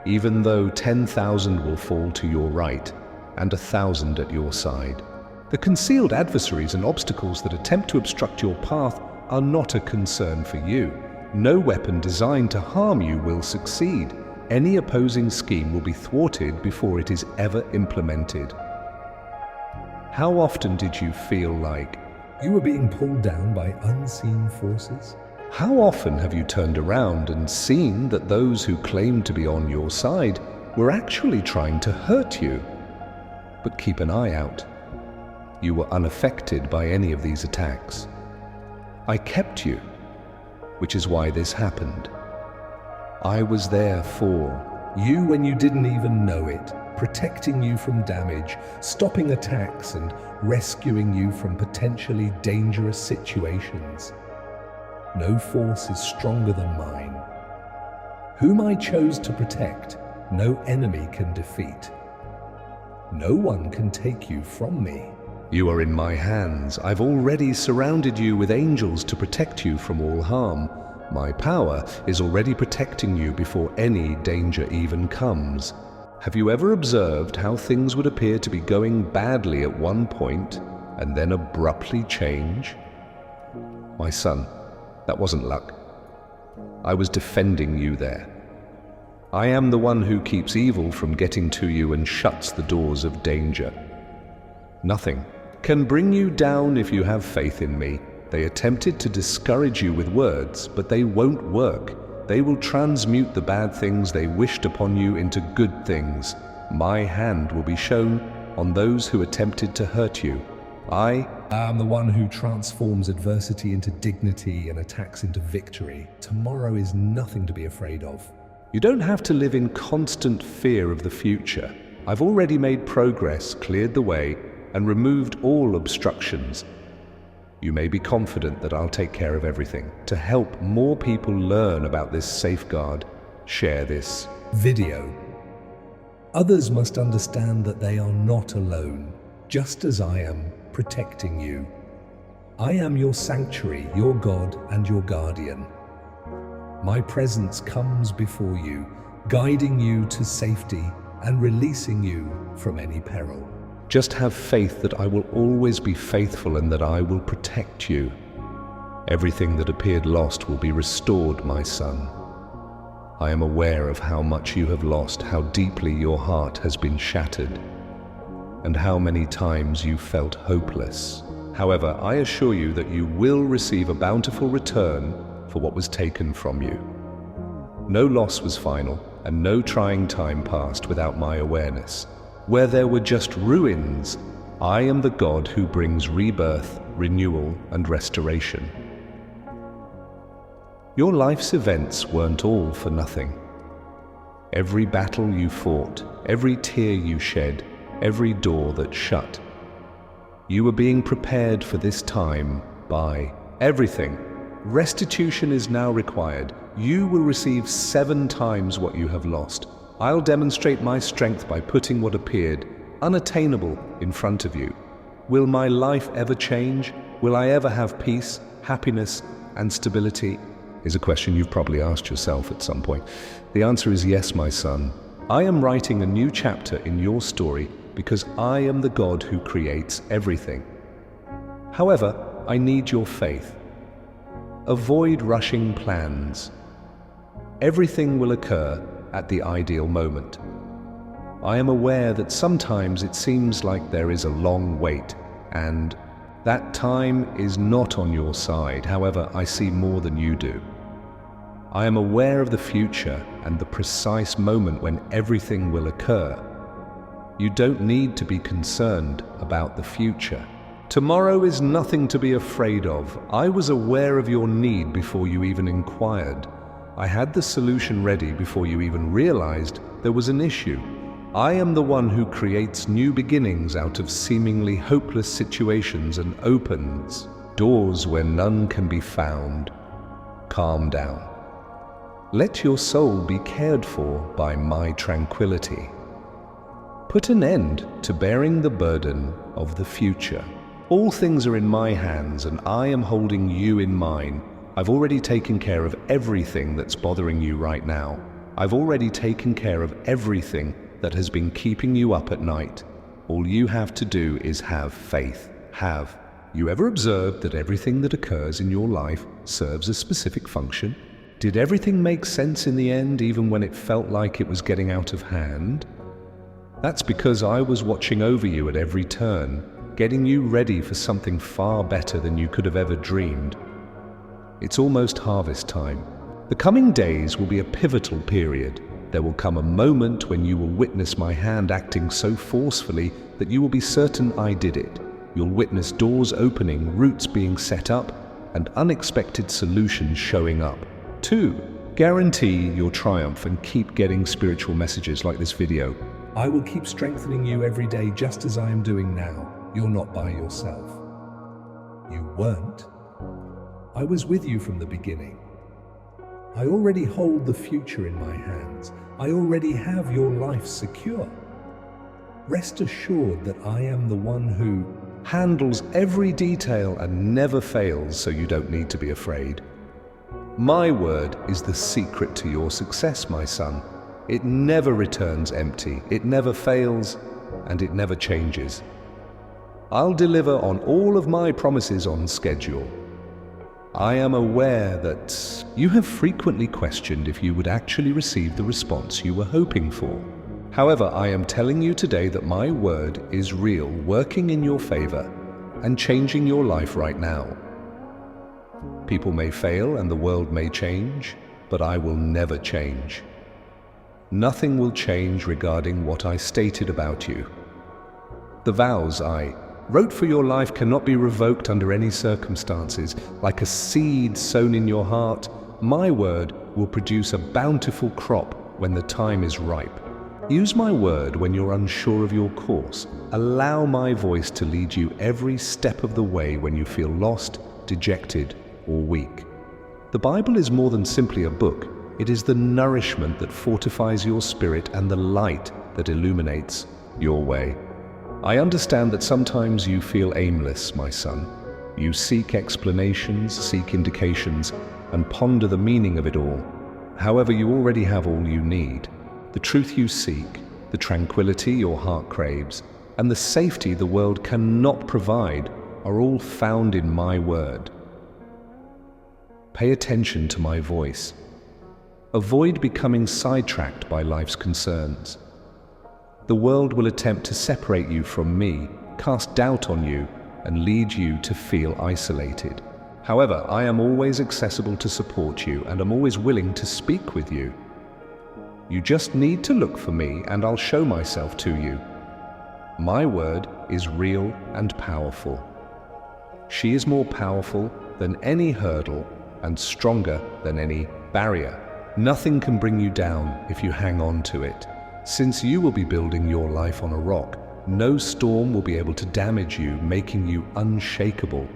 even though 10,000 will fall to your right and 1,000 at your side. The concealed adversaries and obstacles that attempt to obstruct your path are not a concern for you. No weapon designed to harm you will succeed. Any opposing scheme will be thwarted before it is ever implemented. How often did you feel like you were being pulled down by unseen forces? How often have you turned around and seen that those who claimed to be on your side were actually trying to hurt you? But keep an eye out. You were unaffected by any of these attacks. I kept you, which is why this happened. I was there for you when you didn't even know it, protecting you from damage, stopping attacks, and rescuing you from potentially dangerous situations. No force is stronger than mine. Whom I chose to protect, no enemy can defeat. No one can take you from me. You are in my hands. I've already surrounded you with angels to protect you from all harm. My power is already protecting you before any danger even comes. Have you ever observed how things would appear to be going badly at one point and then abruptly change? My son, that wasn't luck. I was defending you there. I am the one who keeps evil from getting to you and shuts the doors of danger. Nothing can bring you down if you have faith in me. They attempted to discourage you with words, but they won't work. They will transmute the bad things they wished upon you into good things. My hand will be shown on those who attempted to hurt you. I am the one who transforms adversity into dignity and attacks into victory. Tomorrow is nothing to be afraid of. You don't have to live in constant fear of the future. I've already made progress, cleared the way, and removed all obstructions. You may be confident that I'll take care of everything. To help more people learn about this safeguard, share this video. Others must understand that they are not alone, just as I am protecting you. I am your sanctuary, your God and your guardian. My presence comes before you, guiding you to safety and releasing you from any peril. Just have faith that I will always be faithful and that I will protect you. Everything that appeared lost will be restored, my son. I am aware of how much you have lost, how deeply your heart has been shattered, and how many times you felt hopeless. However, I assure you that you will receive a bountiful return for what was taken from you. No loss was final, and no trying time passed without my awareness. Where there were just ruins, I am the God who brings rebirth, renewal, and restoration. Your life's events weren't all for nothing. Every battle you fought, every tear you shed, every door that shut. You were being prepared for this time by everything. Restitution is now required. You will receive 7 times what you have lost. I'll demonstrate my strength by putting what appeared unattainable in front of you. Will my life ever change? Will I ever have peace, happiness, and stability? Is a question you've probably asked yourself at some point. The answer is yes, my son. I am writing a new chapter in your story because I am the God who creates everything. However, I need your faith. Avoid rushing plans. Everything will occur at the ideal moment. I am aware that sometimes it seems like there is a long wait, and that time is not on your side. However, I see more than you do. I am aware of the future and the precise moment when everything will occur. You don't need to be concerned about the future. Tomorrow is nothing to be afraid of. I was aware of your need before you even inquired. I had the solution ready before you even realized there was an issue. I am the one who creates new beginnings out of seemingly hopeless situations and opens doors where none can be found. Calm down. Let your soul be cared for by my tranquility. Put an end to bearing the burden of the future. All things are in my hands and I am holding you in mine. I've already taken care of everything that's bothering you right now. I've already taken care of everything that has been keeping you up at night. All you have to do is have faith. Have you ever observed that everything that occurs in your life serves a specific function? Did everything make sense in the end, even when it felt like it was getting out of hand? That's because I was watching over you at every turn, getting you ready for something far better than you could have ever dreamed. It's almost harvest time. The coming days will be a pivotal period. There will come a moment when you will witness my hand acting so forcefully that you will be certain I did it. You'll witness doors opening, roots being set up, and unexpected solutions showing up. 2. Guarantee your triumph and keep getting spiritual messages like this video. I will keep strengthening you every day just as I am doing now. You're not by yourself. You weren't. I was with you from the beginning. I already hold the future in my hands. I already have your life secure. Rest assured that I am the one who handles every detail and never fails, so you don't need to be afraid. My word is the secret to your success, my son. It never returns empty, it never fails, and it never changes. I'll deliver on all of my promises on schedule. I am aware that you have frequently questioned if you would actually receive the response you were hoping for. However, I am telling you today that my word is real, working in your favor and changing your life right now. People may fail and the world may change, but I will never change. Nothing will change regarding what I stated about you. The vows I wrote for your life cannot be revoked under any circumstances. Like a seed sown in your heart, my word will produce a bountiful crop when the time is ripe. Use my word when you're unsure of your course. Allow my voice to lead you every step of the way when you feel lost, dejected, or weak. The Bible is more than simply a book. It is the nourishment that fortifies your spirit and the light that illuminates your way. I understand that sometimes you feel aimless, my son. You seek explanations, seek indications, and ponder the meaning of it all. However, you already have all you need. The truth you seek, the tranquility your heart craves, and the safety the world cannot provide are all found in my word. Pay attention to my voice. Avoid becoming sidetracked by life's concerns. The world will attempt to separate you from me, cast doubt on you, and lead you to feel isolated. However, I am always accessible to support you and am always willing to speak with you. You just need to look for me and I'll show myself to you. My word is real and powerful. She is more powerful than any hurdle and stronger than any barrier. Nothing can bring you down if you hang on to it. Since you will be building your life on a rock, no storm will be able to damage you, making you unshakable.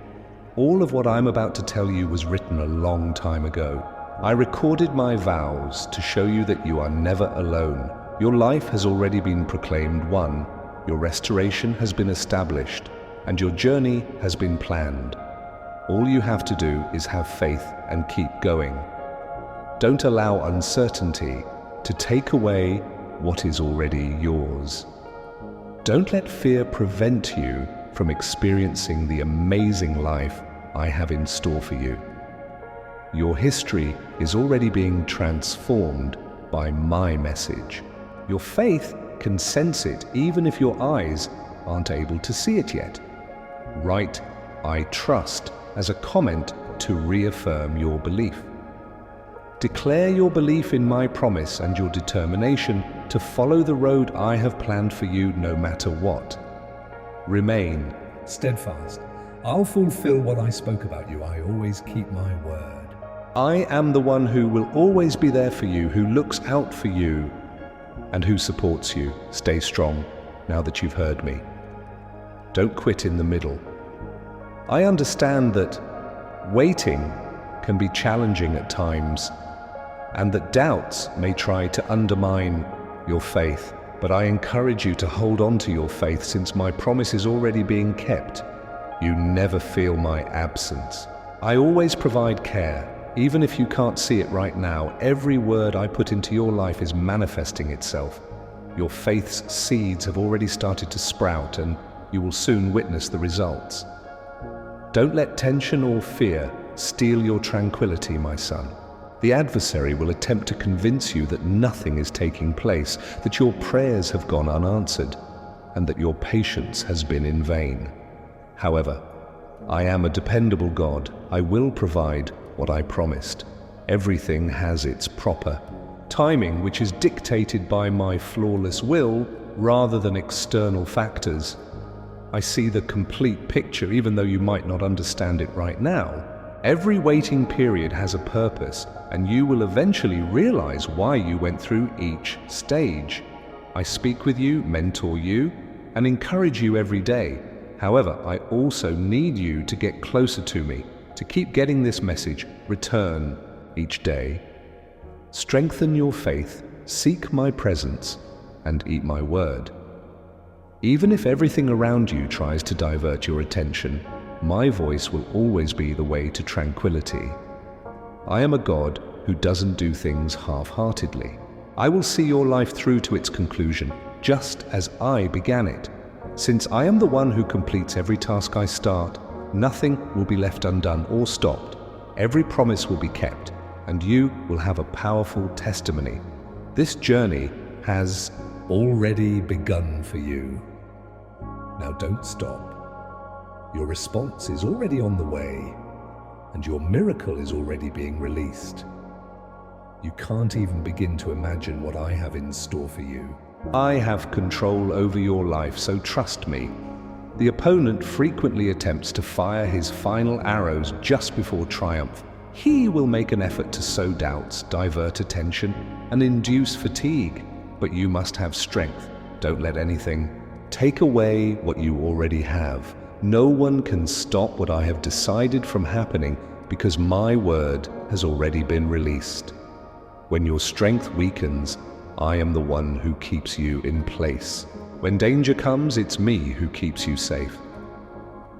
All of what I'm about to tell you was written a long time ago. I recorded my vows to show you that you are never alone. Your life has already been proclaimed won, your restoration has been established, and your journey has been planned. All you have to do is have faith and keep going. Don't allow uncertainty to take away what is already yours. Don't let fear prevent you from experiencing the amazing life I have in store for you. Your history is already being transformed by my message. Your faith can sense it even if your eyes aren't able to see it yet. Write, "I trust," as a comment to reaffirm your belief. Declare your belief in my promise and your determination to follow the road I have planned for you no matter what. Remain steadfast. I'll fulfill what I spoke about you. I always keep my word. I am the one who will always be there for you, who looks out for you, and who supports you. Stay strong now that you've heard me. Don't quit in the middle. I understand that waiting can be challenging at times, and that doubts may try to undermine your faith. But I encourage you to hold on to your faith, since my promise is already being kept. You never feel my absence. I always provide care. Even if you can't see it right now, every word I put into your life is manifesting itself. Your faith's seeds have already started to sprout, and you will soon witness the results. Don't let tension or fear steal your tranquility, my son. The adversary will attempt to convince you that nothing is taking place, that your prayers have gone unanswered, and that your patience has been in vain. However, I am a dependable God. I will provide what I promised. Everything has its proper timing, which is dictated by my flawless will rather than external factors. I see the complete picture, even though you might not understand it right now. Every waiting period has a purpose, and you will eventually realize why you went through each stage. I speak with you, mentor you, and encourage you every day. However, I also need you to get closer to me, to keep getting this message. Return each day. Strengthen your faith, seek my presence, and eat my word. Even if everything around you tries to divert your attention, my voice will always be the way to tranquility. I am a God who doesn't do things half-heartedly. I will see your life through to its conclusion, just as I began it. Since I am the one who completes every task I start, nothing will be left undone or stopped. Every promise will be kept, and you will have a powerful testimony. This journey has already begun for you. Now don't stop. Your response is already on the way, and your miracle is already being released. You can't even begin to imagine what I have in store for you. I have control over your life, so trust me. The opponent frequently attempts to fire his final arrows just before triumph. He will make an effort to sow doubts, divert attention, and induce fatigue. But you must have strength. Don't let anything take away what you already have. No one can stop what I have decided from happening, because my word has already been released. When your strength weakens, I am the one who keeps you in place. When danger comes, it's me who keeps you safe.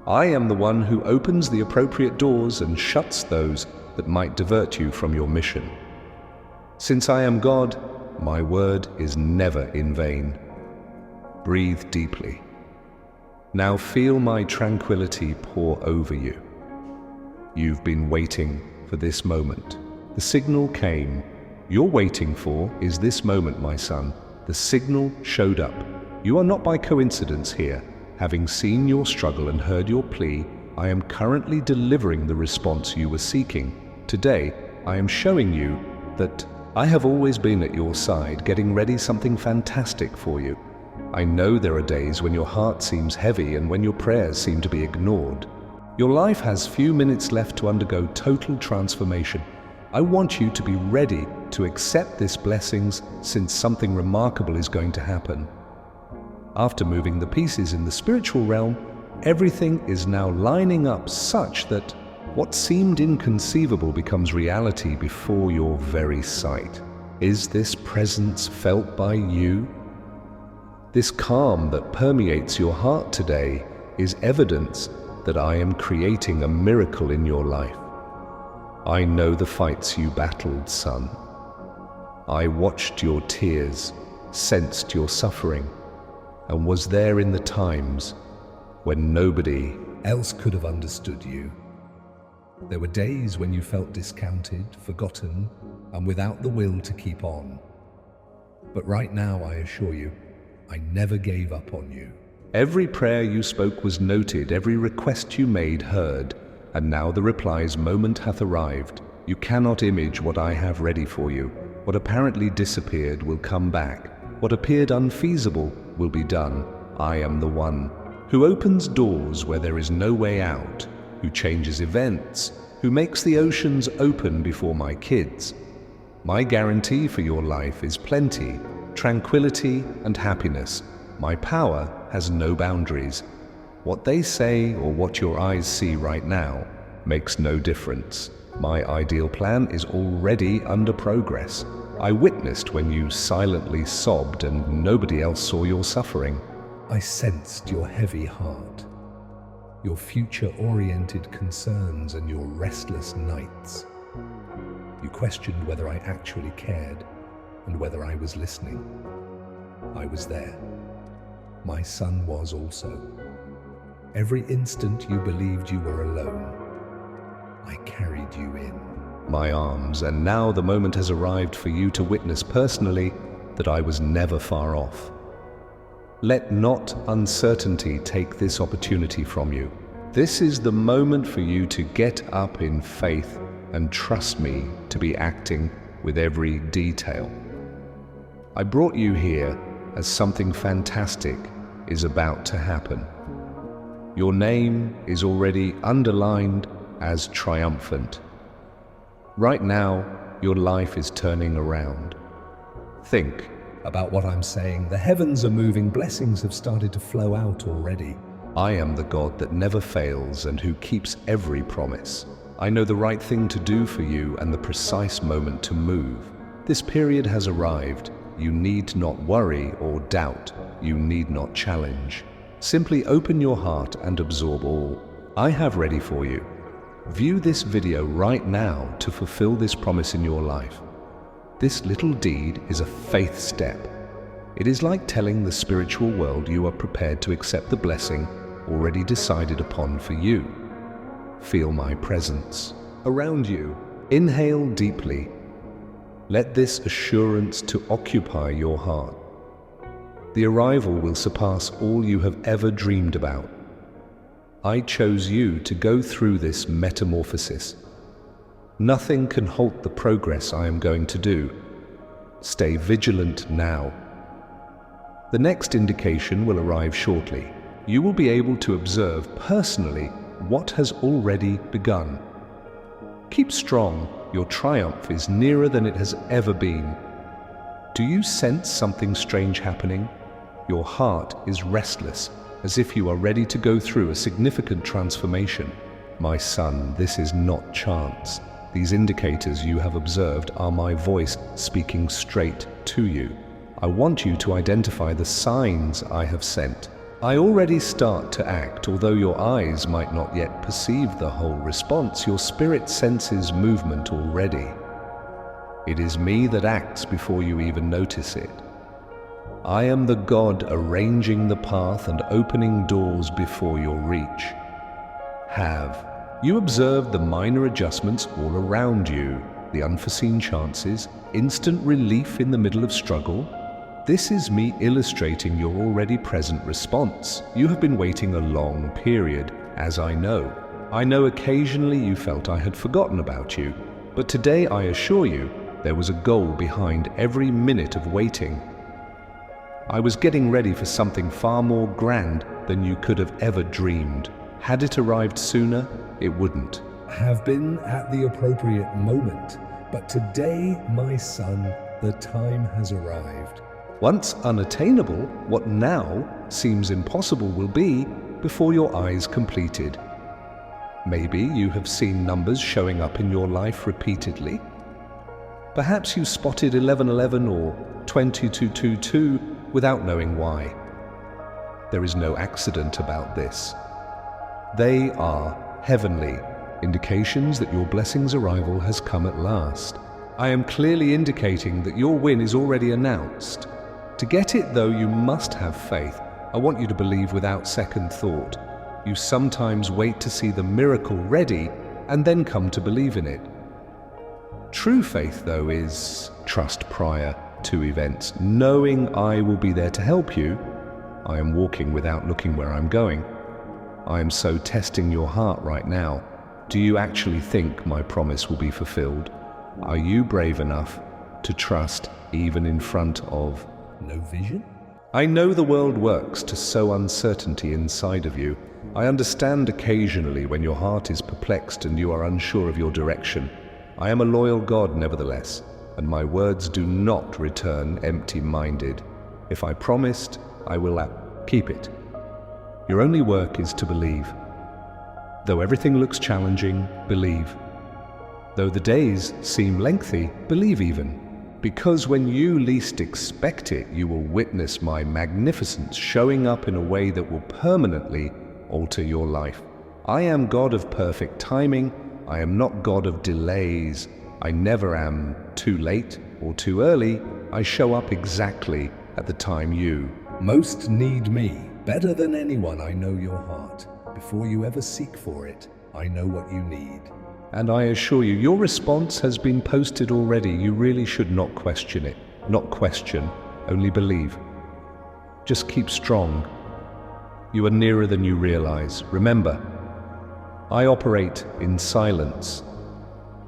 I am the one who opens the appropriate doors and shuts those that might divert you from your mission. Since I am God, my word is never in vain. Breathe deeply. Now feel my tranquility pour over you. You've been waiting for this moment. The signal came. You're waiting for is this moment, my son. The signal showed up. You are not by coincidence here. Having seen your struggle and heard your plea, I am currently delivering the response you were seeking. Today, I am showing you that I have always been at your side, getting ready something fantastic for you. I know there are days when your heart seems heavy and when your prayers seem to be ignored. Your life has few minutes left to undergo total transformation. I want you to be ready to accept this blessings, since something remarkable is going to happen. After moving the pieces in the spiritual realm, everything is now lining up such that what seemed inconceivable becomes reality before your very sight. Is this presence felt by you? This calm that permeates your heart today is evidence that I am creating a miracle in your life. I know the fights you battled, son. I watched your tears, sensed your suffering, and was there in the times when nobody else could have understood you. There were days when you felt discounted, forgotten, and without the will to keep on. But right now, I assure you, I never gave up on you. Every prayer you spoke was noted, every request you made heard, and now the reply's moment hath arrived. You cannot image what I have ready for you. What apparently disappeared will come back. What appeared unfeasible will be done. I am the one who opens doors where there is no way out, who changes events, who makes the oceans open before my kids. My guarantee for your life is plenty, tranquility, and happiness. My power has no boundaries. What they say or what your eyes see right now makes no difference. My ideal plan is already under progress. I witnessed when you silently sobbed and nobody else saw your suffering. I sensed your heavy heart, your future-oriented concerns, and your restless nights. You questioned whether I actually cared and whether I was listening. I was there. My son was also. Every instant you believed you were alone, I carried you in my arms, and now the moment has arrived for you to witness personally that I was never far off. Let not uncertainty take this opportunity from you. This is the moment for you to get up in faith and trust me to be acting with every detail. I brought you here as something fantastic is about to happen. Your name is already underlined as triumphant. Right now, your life is turning around. Think about what I'm saying. The heavens are moving. Blessings have started to flow out already. I am the God that never fails and who keeps every promise. I know the right thing to do for you and the precise moment to move. This period has arrived. You need not worry or doubt. You need not challenge. Simply open your heart and absorb all I have ready for you. View this video right now to fulfill this promise in your life. This little deed is a faith step. It is like telling the spiritual world you are prepared to accept the blessing already decided upon for you. Feel my presence around you. Inhale deeply. Let this assurance to occupy your heart. The arrival will surpass all you have ever dreamed about. I chose you to go through this metamorphosis. Nothing can halt the progress I am going to do. Stay vigilant now. The next indication will arrive shortly. You will be able to observe personally what has already begun. Keep strong. Your triumph is nearer than it has ever been. Do you sense something strange happening? Your heart is restless, as if you are ready to go through a significant transformation. My son, this is not chance. These indicators you have observed are my voice speaking straight to you. I want you to identify the signs I have sent. I already start to act, although your eyes might not yet perceive the whole response. Your spirit senses movement already. It is me that acts before you even notice it. I am the God arranging the path and opening doors before your reach. Have you observed the minor adjustments all around you, the unforeseen chances, instant relief in the middle of struggle? This is me illustrating your already present response. You have been waiting a long period, as I know. I know occasionally you felt I had forgotten about you, but today I assure you there was a goal behind every minute of waiting. I was getting ready for something far more grand than you could have ever dreamed. Had it arrived sooner, it wouldn't. I have been at the appropriate moment, but today, my son, the time has arrived. Once unattainable, what now seems impossible will be before your eyes completed. Maybe you have seen numbers showing up in your life repeatedly. Perhaps you spotted 1111 or 2222 without knowing why. There is no accident about this. They are heavenly indications that your blessing's arrival has come at last. I am clearly indicating that your win is already announced. To get it, though, you must have faith. I want you to believe without second thought. You sometimes wait to see the miracle ready and then come to believe in it. True faith, though, is trust prior to events, knowing I will be there to help you. I am walking without looking where I'm going. I am so testing your heart right now. Do you actually think my promise will be fulfilled? Are you brave enough to trust even in front of no vision? I know the world works to sow uncertainty inside of you. I understand occasionally when your heart is perplexed and you are unsure of your direction. I am a loyal God nevertheless, and my words do not return empty-minded. If I promised, I will keep it. Your only work is to believe. Though everything looks challenging, believe. Though the days seem lengthy, believe even. Because when you least expect it, you will witness my magnificence showing up in a way that will permanently alter your life. I am God of perfect timing. I am not God of delays. I never am too late or too early. I show up exactly At the time you most need me. Better than anyone, I know your heart. Before you ever seek for it, I know what you need. And I assure you, your response has been posted already. You really should not question it. Not question, only believe. Just keep strong. You are nearer than you realize. Remember, I operate in silence.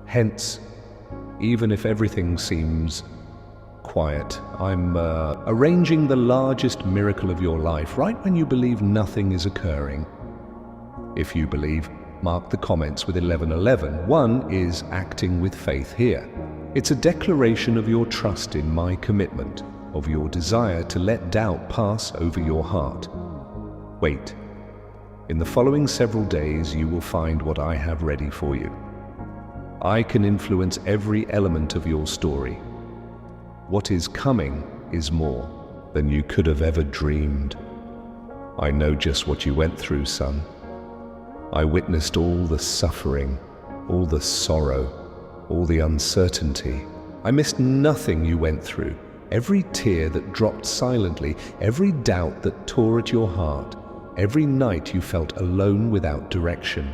Hence, even if everything seems quiet, I'm arranging the largest miracle of your life right when you believe nothing is occurring. If you believe, mark the comments with 1111. One is acting with faith here. It's a declaration of your trust in my commitment, of your desire to let doubt pass over your heart. Wait. In the following several days, you will find what I have ready for you. I can influence every element of your story. What is coming is more than you could have ever dreamed. I know just what you went through, son. I witnessed all the suffering, all the sorrow, all the uncertainty. I missed nothing you went through. Every tear that dropped silently, every doubt that tore at your heart, every night you felt alone without direction.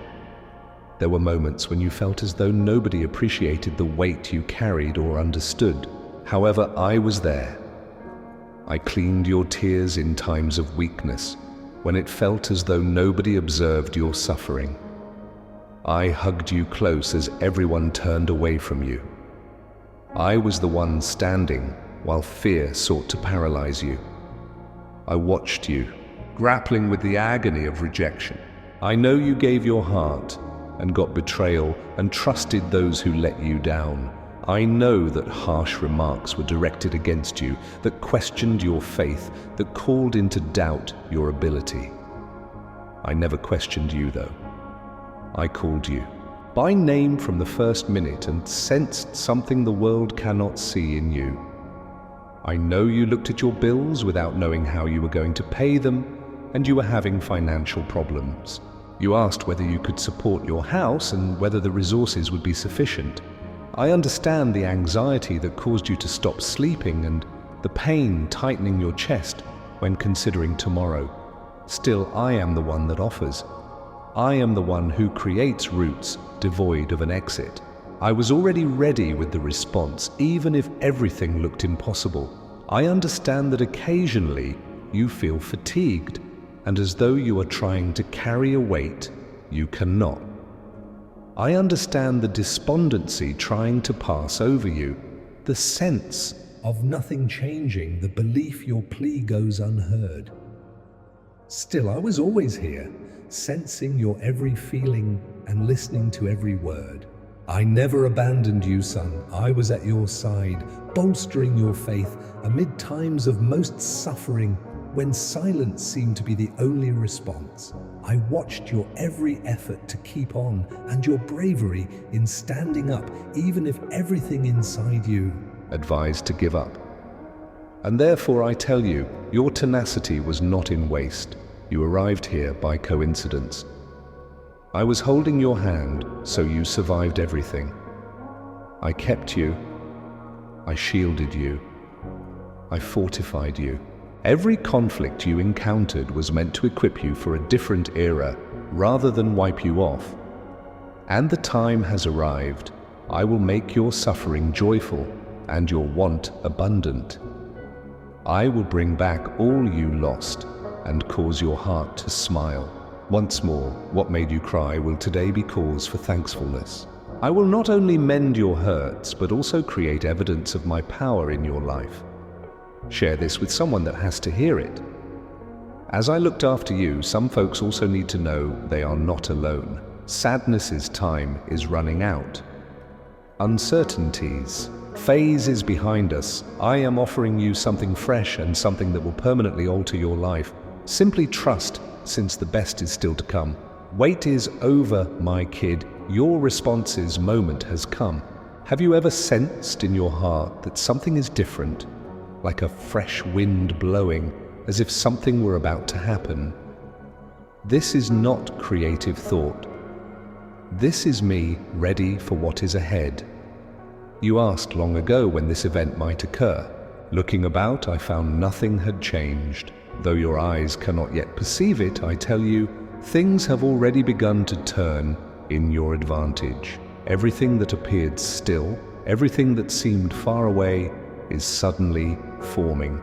There were moments when you felt as though nobody appreciated the weight you carried or understood. However, I was there. I cleaned your tears in times of weakness, when it felt as though nobody observed your suffering. I hugged you close as everyone turned away from you. I was the one standing while fear sought to paralyze you. I watched you, grappling with the agony of rejection. I know you gave your heart and got betrayal and trusted those who let you down. I know that harsh remarks were directed against you, that questioned your faith, that called into doubt your ability. I never questioned you, though. I called you by name from the first minute and sensed something the world cannot see in you. I know you looked at your bills without knowing how you were going to pay them, and you were having financial problems. You asked whether you could support your house and whether the resources would be sufficient. I understand the anxiety that caused you to stop sleeping and the pain tightening your chest when considering tomorrow. Still, I am the one that offers. I am the one who creates routes devoid of an exit. I was already ready with the response, even if everything looked impossible. I understand that occasionally you feel fatigued and as though you are trying to carry a weight you cannot. I understand the despondency trying to pass over you, the sense of nothing changing, the belief your plea goes unheard. Still, I was always here, sensing your every feeling and listening to every word. I never abandoned you, son. I was at your side, bolstering your faith amid times of most suffering when silence seemed to be the only response. I watched your every effort to keep on and your bravery in standing up, even if everything inside you advised to give up. And therefore I tell you, your tenacity was not in waste. You arrived here by coincidence. I was holding your hand, so you survived everything. I kept you. I shielded you. I fortified you. Every conflict you encountered was meant to equip you for a different era, rather than wipe you off. And the time has arrived. I will make your suffering joyful and your want abundant. I will bring back all you lost and cause your heart to smile. Once more, what made you cry will today be cause for thankfulness. I will not only mend your hurts, but also create evidence of my power in your life. Share this with someone that has to hear it. As I looked after you, some folks also need to know they are not alone. Sadness's time is running out. Uncertainties, phase is behind us. I am offering you something fresh and something that will permanently alter your life. Simply trust, since the best is still to come. Wait is over, my kid. Your response's moment has come. Have you ever sensed in your heart that something is different, like a fresh wind blowing, as if something were about to happen? This is not creative thought. This is me ready for what is ahead. You asked long ago when this event might occur. Looking about, I found nothing had changed. Though your eyes cannot yet perceive it, I tell you, things have already begun to turn in your advantage. Everything that appeared still, everything that seemed far away, is suddenly forming.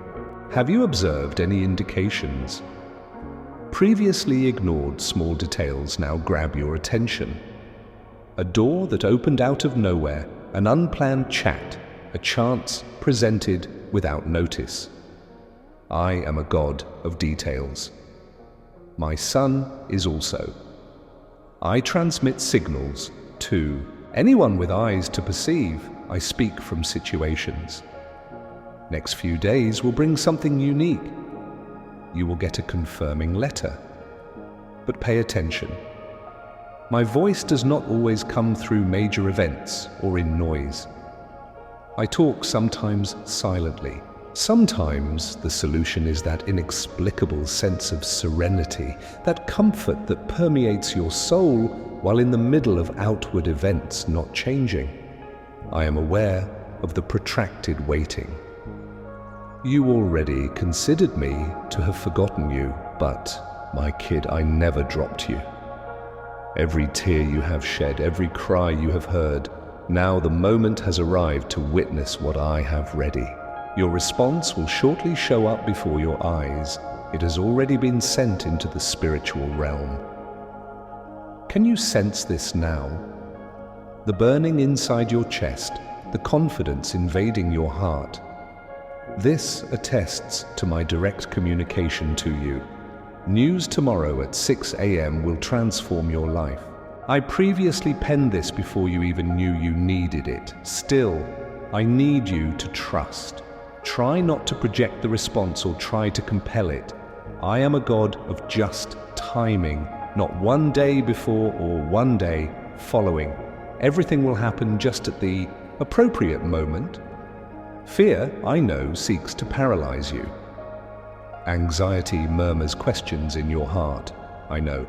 Have you observed any indications? Previously ignored small details now grab your attention. A door that opened out of nowhere, an unplanned chat, a chance presented without notice. I am a God of details. My Son is also. I transmit signals to anyone with eyes to perceive. I speak from situations. Next few days will bring something unique. You will get a confirming letter. But pay attention. My voice does not always come through major events or in noise. I talk sometimes silently. Sometimes the solution is that inexplicable sense of serenity, that comfort that permeates your soul while in the middle of outward events not changing. I am aware of the protracted waiting. You already considered me to have forgotten you, but, my kid, I never dropped you. Every tear you have shed, every cry you have heard, now the moment has arrived to witness what I have ready. Your response will shortly show up before your eyes. It has already been sent into the spiritual realm. Can you sense this now? The burning inside your chest, the confidence invading your heart. This attests to my direct communication to you. News tomorrow at 6 a.m. will transform your life. I previously penned this before you even knew you needed it. Still, I need you to trust. Try not to project the response or try to compel it. I am a God of just timing, not one day before or one day following. Everything will happen just at the appropriate moment. Fear, I know, seeks to paralyze you. Anxiety murmurs questions in your heart, I know.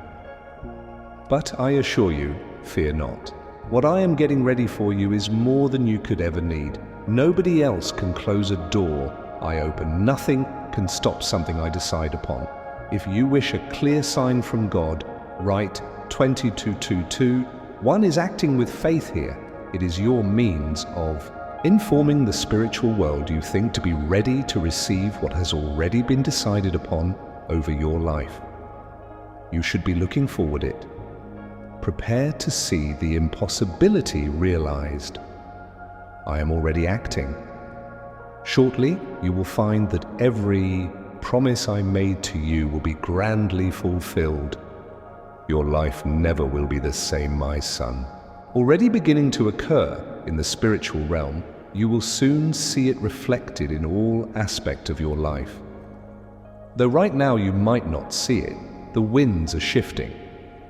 But I assure you, fear not. What I am getting ready for you is more than you could ever need. Nobody else can close a door I open. Nothing can stop something I decide upon. If you wish a clear sign from God, write 2222. One is acting with faith here. It is your means of informing the spiritual world you think to be ready to receive what has already been decided upon over your life. You should be looking forward it. Prepare to see the impossibility realized. I am already acting. Shortly, you will find that every promise I made to you will be grandly fulfilled. Your life never will be the same, my son. Already beginning to occur in the spiritual realm, you will soon see it reflected in all aspects of your life. Though right now you might not see it, the winds are shifting,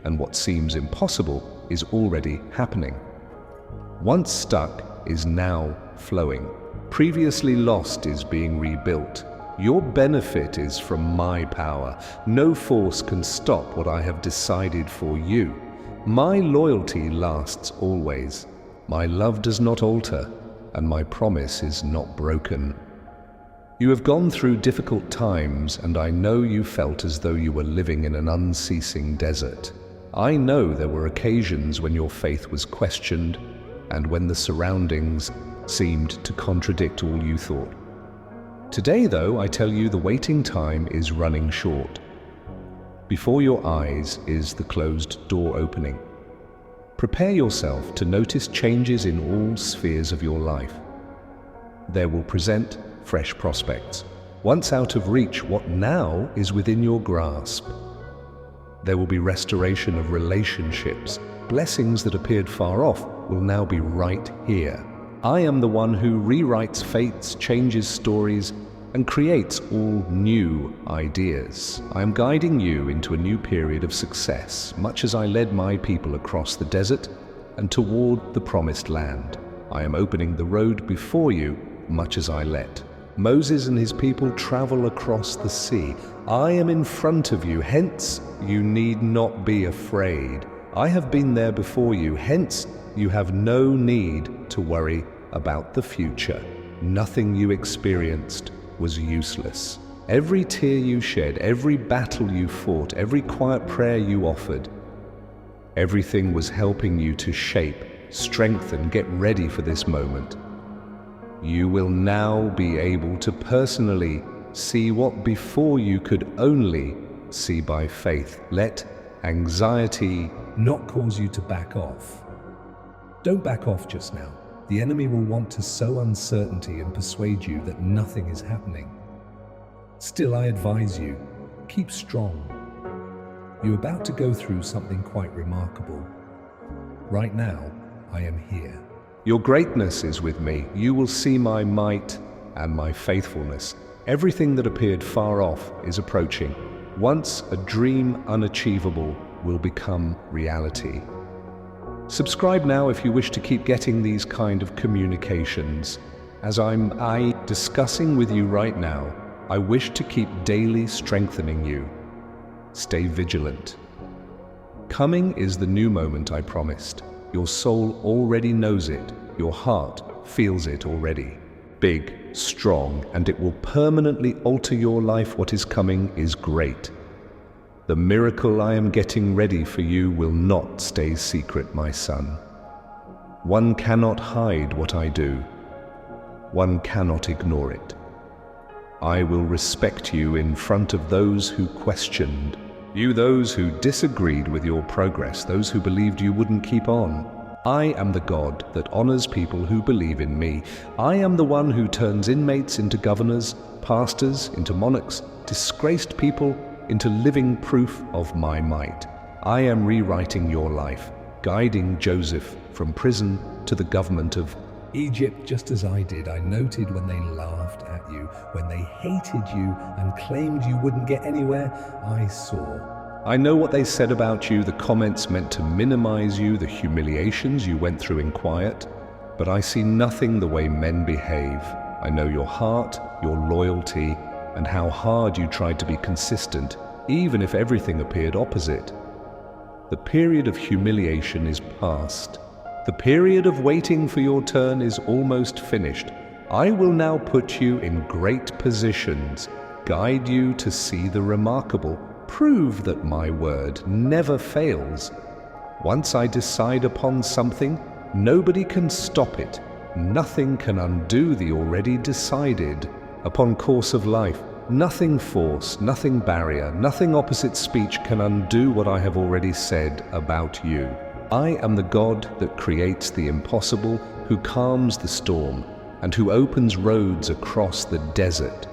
and what seems impossible is already happening. Once stuck is now flowing. Previously lost is being rebuilt. Your benefit is from my power. No force can stop what I have decided for you. My loyalty lasts always. My love does not alter, and my promise is not broken. You have gone through difficult times, and I know you felt as though you were living in an unceasing desert. I know there were occasions when your faith was questioned, and when the surroundings seemed to contradict all you thought. Today, though, I tell you the waiting time is running short. Before your eyes is the closed door opening. Prepare yourself to notice changes in all spheres of your life. There will present fresh prospects. Once out of reach, what now is within your grasp. There will be restoration of relationships. Blessings that appeared far off will now be right here. I am the one who rewrites fates, changes stories, and creates all new ideas. I am guiding you into a new period of success, much as I led my people across the desert and toward the promised land. I am opening the road before you, much as I let Moses and his people travel across the sea. I am in front of you, hence you need not be afraid. I have been there before you, hence you have no need to worry about the future. nothing you experienced was useless. Every tear you shed, every battle you fought, every quiet prayer you offered, everything was helping you to shape, strengthen, get ready for this moment. You will now be able to personally see what before you could only see by faith. Let anxiety not cause you to back off. Don't back off just now. The enemy will want to sow uncertainty and persuade you that nothing is happening. Still, I advise you, keep strong. You're about to go through something quite remarkable. Right now, I am here. Your greatness is with me. You will see my might and my faithfulness. Everything that appeared far off is approaching. Once a dream unachievable will become reality. Subscribe now if you wish to keep getting these kind of communications. As I'm discussing with you right now, I wish to keep daily strengthening you. Stay vigilant. Coming is the new moment I promised. Your soul already knows it. Your heart feels it already. Big, strong, and it will permanently alter your life. What is coming is great. The miracle I am getting ready for you will not stay secret, my son. One cannot hide what I do. One cannot ignore it. I will respect you in front of those who questioned you, those who disagreed with your progress, those who believed you wouldn't keep on. I am the God that honors people who believe in me. I am the one who turns inmates into governors, pastors into monarchs, disgraced people into living proof of my might. I am rewriting your life, guiding Joseph from prison to the government of Egypt, just as I did. I noted when they laughed at you, when they hated you and claimed you wouldn't get anywhere. I saw. I know what they said about you, the comments meant to minimize you, the humiliations you went through in quiet. But I see nothing the way men behave. I know your heart, your loyalty, and how hard you tried to be consistent, even if everything appeared opposite. The period of humiliation is past. The period of waiting for your turn is almost finished. I will now put you in great positions, guide you to see the remarkable, prove that my word never fails. Once I decide upon something, nobody can stop it. Nothing can undo the already decided upon course of life. Nothing force, nothing barrier, nothing opposite speech can undo what I have already said about you. I am the God that creates the impossible, who calms the storm, and who opens roads across the desert.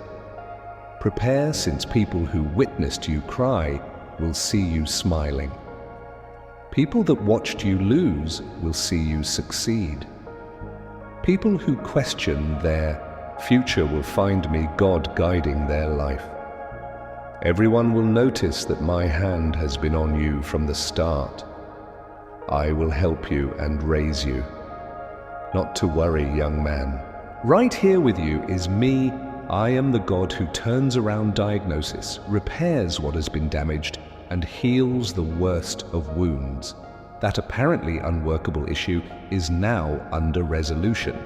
Prepare, since people who witnessed you cry will see you smiling. People that watched you lose will see you succeed. People who question their future will find me God guiding their life. Everyone will notice that my hand has been on you from the start. I will help you and raise you. Not to worry, young man. Right here with you is me. I am the God who turns around diagnosis, repairs what has been damaged, and heals the worst of wounds. That apparently unworkable issue is now under resolution.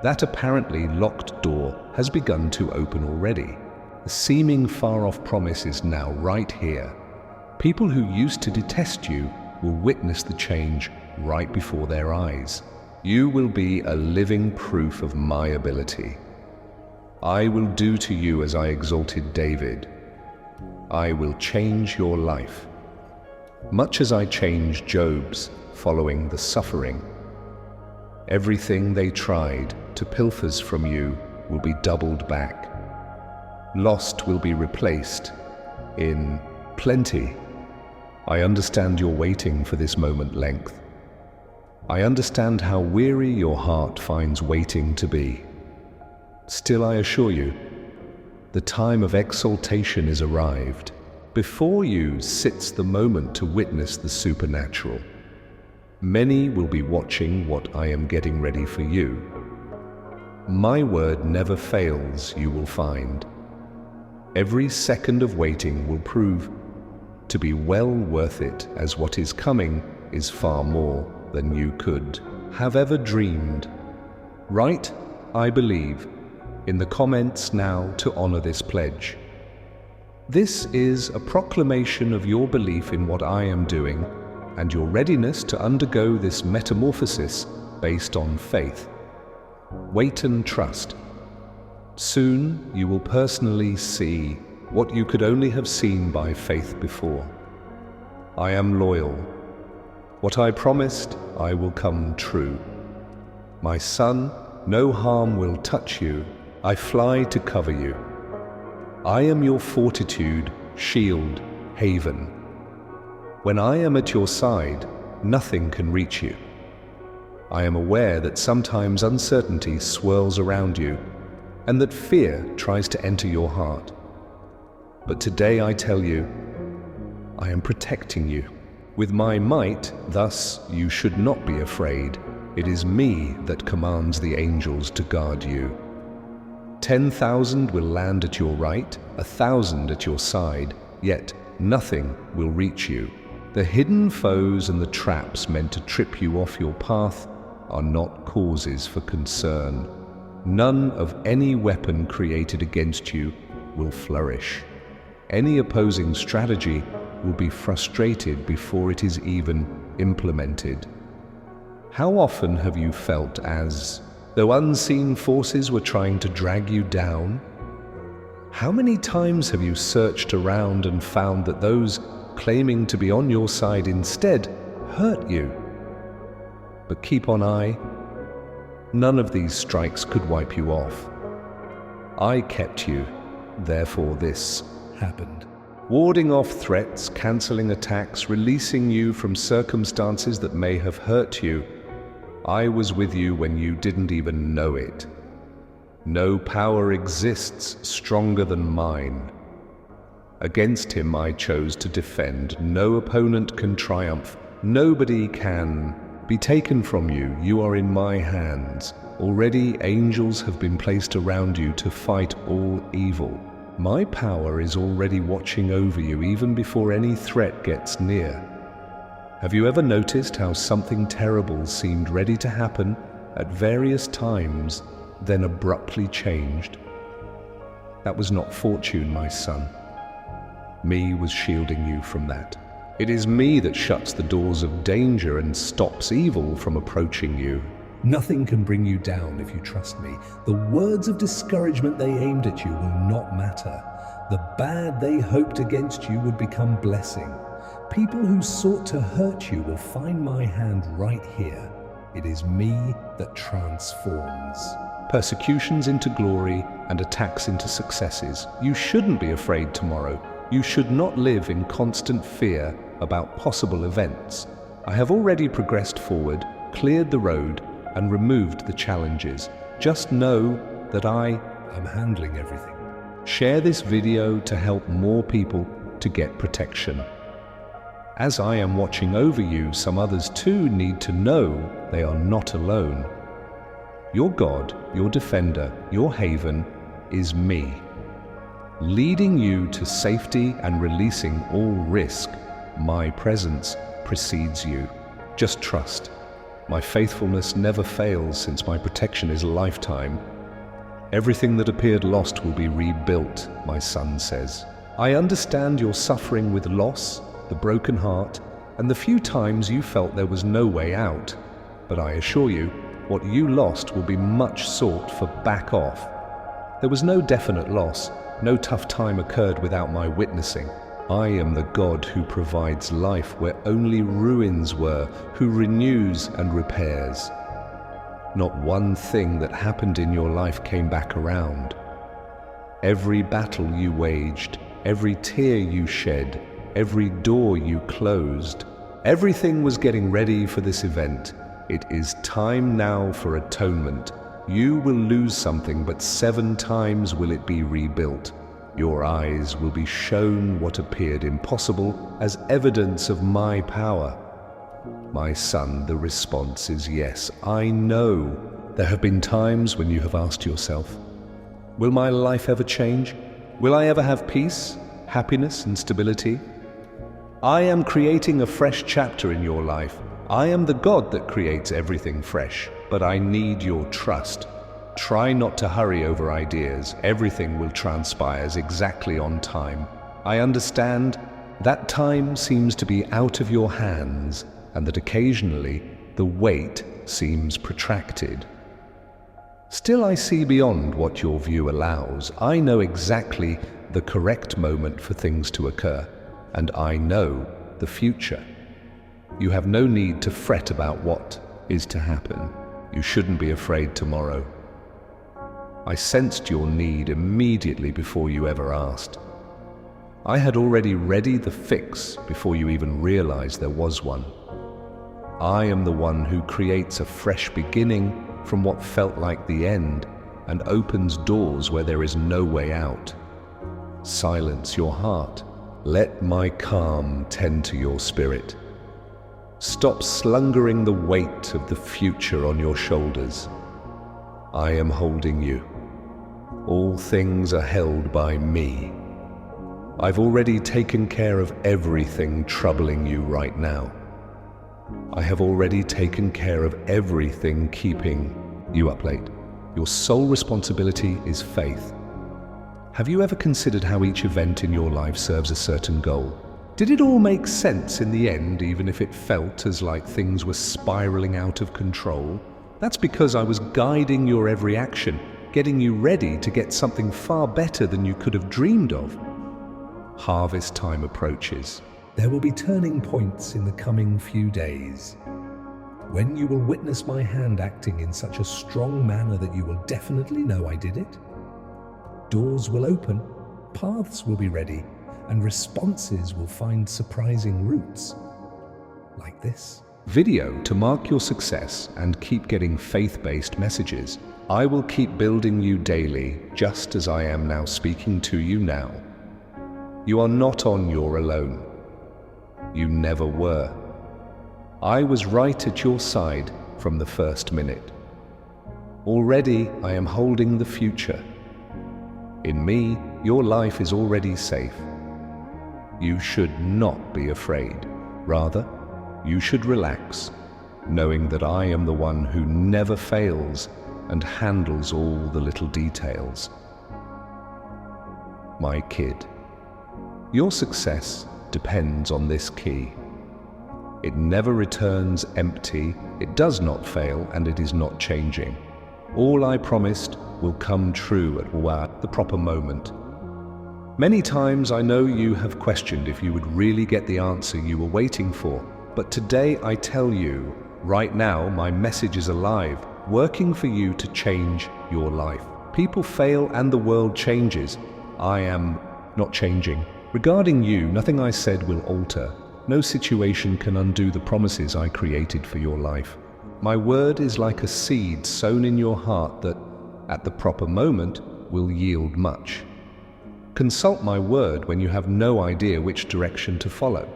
That apparently locked door has begun to open already. The seeming far-off promise is now right here. People who used to detest you will witness the change right before their eyes. You will be a living proof of my ability. I will do to you as I exalted David. I will change your life, much as I changed Job's following the suffering. Everything they tried to pilfer from you will be doubled back. Lost will be replaced in plenty. I understand you're waiting for this moment length. I understand how weary your heart finds waiting to be. Still, I assure you, the time of exaltation is arrived. Before you sits the moment to witness the supernatural. Many will be watching what I am getting ready for you. My word never fails, you will find. Every second of waiting will prove to be well worth it, as what is coming is far more than you could have ever dreamed. Right, I believe, in the comments now to honor this pledge. This is a proclamation of your belief in what I am doing and your readiness to undergo this metamorphosis based on faith. Wait and trust. Soon you will personally see what you could only have seen by faith before. I am loyal. What I promised, I will come true. My son, no harm will touch you. I fly to cover you. I am your fortitude, shield, haven. When I am at your side, nothing can reach you. I am aware that sometimes uncertainty swirls around you and that fear tries to enter your heart. But today I tell you, I am protecting you. With my might, thus you should not be afraid. It is me that commands the angels to guard you. 10,000 will land at your right, 1,000 at your side, yet nothing will reach you. The hidden foes and the traps meant to trip you off your path are not causes for concern. None of any weapon created against you will flourish. Any opposing strategy will be frustrated before it is even implemented. How often have you felt as though unseen forces were trying to drag you down? How many times have you searched around and found that those claiming to be on your side instead hurt you? But keep on eye. None of these strikes could wipe you off. I kept you, therefore this happened. Warding off threats, cancelling attacks, releasing you from circumstances that may have hurt you. I was with you when you didn't even know it. No power exists stronger than mine. Against him I chose to defend. No opponent can triumph. Nobody can be taken from you. You are in my hands. Already angels have been placed around you to fight all evil. My power is already watching over you even before any threat gets near. Have you ever noticed how something terrible seemed ready to happen at various times, then abruptly changed? That was not fortune, my son. Me was shielding you from that. It is me that shuts the doors of danger and stops evil from approaching you. Nothing can bring you down if you trust me. The words of discouragement they aimed at you will not matter. The bad they hoped against you would become blessing. People who sought to hurt you will find my hand right here. It is me that transforms. Persecutions into glory and attacks into successes. You shouldn't be afraid tomorrow. You should not live in constant fear about possible events. I have already progressed forward, cleared the road, and removed the challenges. Just know that I am handling everything. Share this video to help more people to get protection. As I am watching over you, some others too need to know they are not alone. Your God, your defender, your haven is me, leading you to safety and releasing all risk. My presence precedes you. Just trust. My faithfulness never fails, since my protection is a lifetime. Everything that appeared lost will be rebuilt, my son says. I understand your suffering with loss, the broken heart, and the few times you felt there was no way out. But I assure you, what you lost will be much sought for back off. There was no definite loss. No tough time occurred without my witnessing. I am the God who provides life where only ruins were, who renews and repairs. Not one thing that happened in your life came back around. Every battle you waged, every tear you shed, every door you closed, everything was getting ready for this event. It is time now for atonement. You will lose something, but 7 times will it be rebuilt. Your eyes will be shown what appeared impossible as evidence of my power. My son, the response is yes. I know. There have been times when you have asked yourself, will my life ever change? Will I ever have peace, happiness, and stability? I am creating a fresh chapter in your life. I am the God that creates everything fresh, but I need your trust. Try not to hurry over ideas. Everything will transpire exactly on time. I understand that time seems to be out of your hands and that occasionally the wait seems protracted. Still, I see beyond what your view allows. I know exactly the correct moment for things to occur, and I know the future. You have no need to fret about what is to happen. You shouldn't be afraid tomorrow. I sensed your need immediately before you ever asked. I had already ready the fix before you even realized there was one. I am the one who creates a fresh beginning from what felt like the end and opens doors where there is no way out. Silence your heart. Let my calm tend to your spirit. Stop slumbering the weight of the future on your shoulders. I am holding you. All things are held by me. I've already taken care of everything troubling you right now. I have already taken care of everything keeping you up late. Your sole responsibility is faith. Have you ever considered how each event in your life serves a certain goal? Did it all make sense in the end, even if it felt as like things were spiraling out of control? That's because I was guiding your every action, getting you ready to get something far better than you could have dreamed of. Harvest time approaches. There will be turning points in the coming few days, when you will witness my hand acting in such a strong manner that you will definitely know I did it. Doors will open, paths will be ready, and responses will find surprising routes, like this. Video to mark your success and keep getting faith-based messages. I will keep building you daily, just as I am now speaking to you now. You are not on your alone. You never were. I was right at your side from the first minute. Already I am holding the future. In me, your life is already safe. You should not be afraid. Rather, you should relax, knowing that I am the one who never fails and handles all the little details. My kid, your success depends on this key. It never returns empty, it does not fail, and it is not changing. All I promised will come true at the proper moment. Many times I know you have questioned if you would really get the answer you were waiting for, but today I tell you, right now my message is alive, working for you to change your life. People fail and the world changes. I am not changing. Regarding you, nothing I said will alter. No situation can undo the promises I created for your life. My word is like a seed sown in your heart that, at the proper moment, will yield much. Consult my word when you have no idea which direction to follow.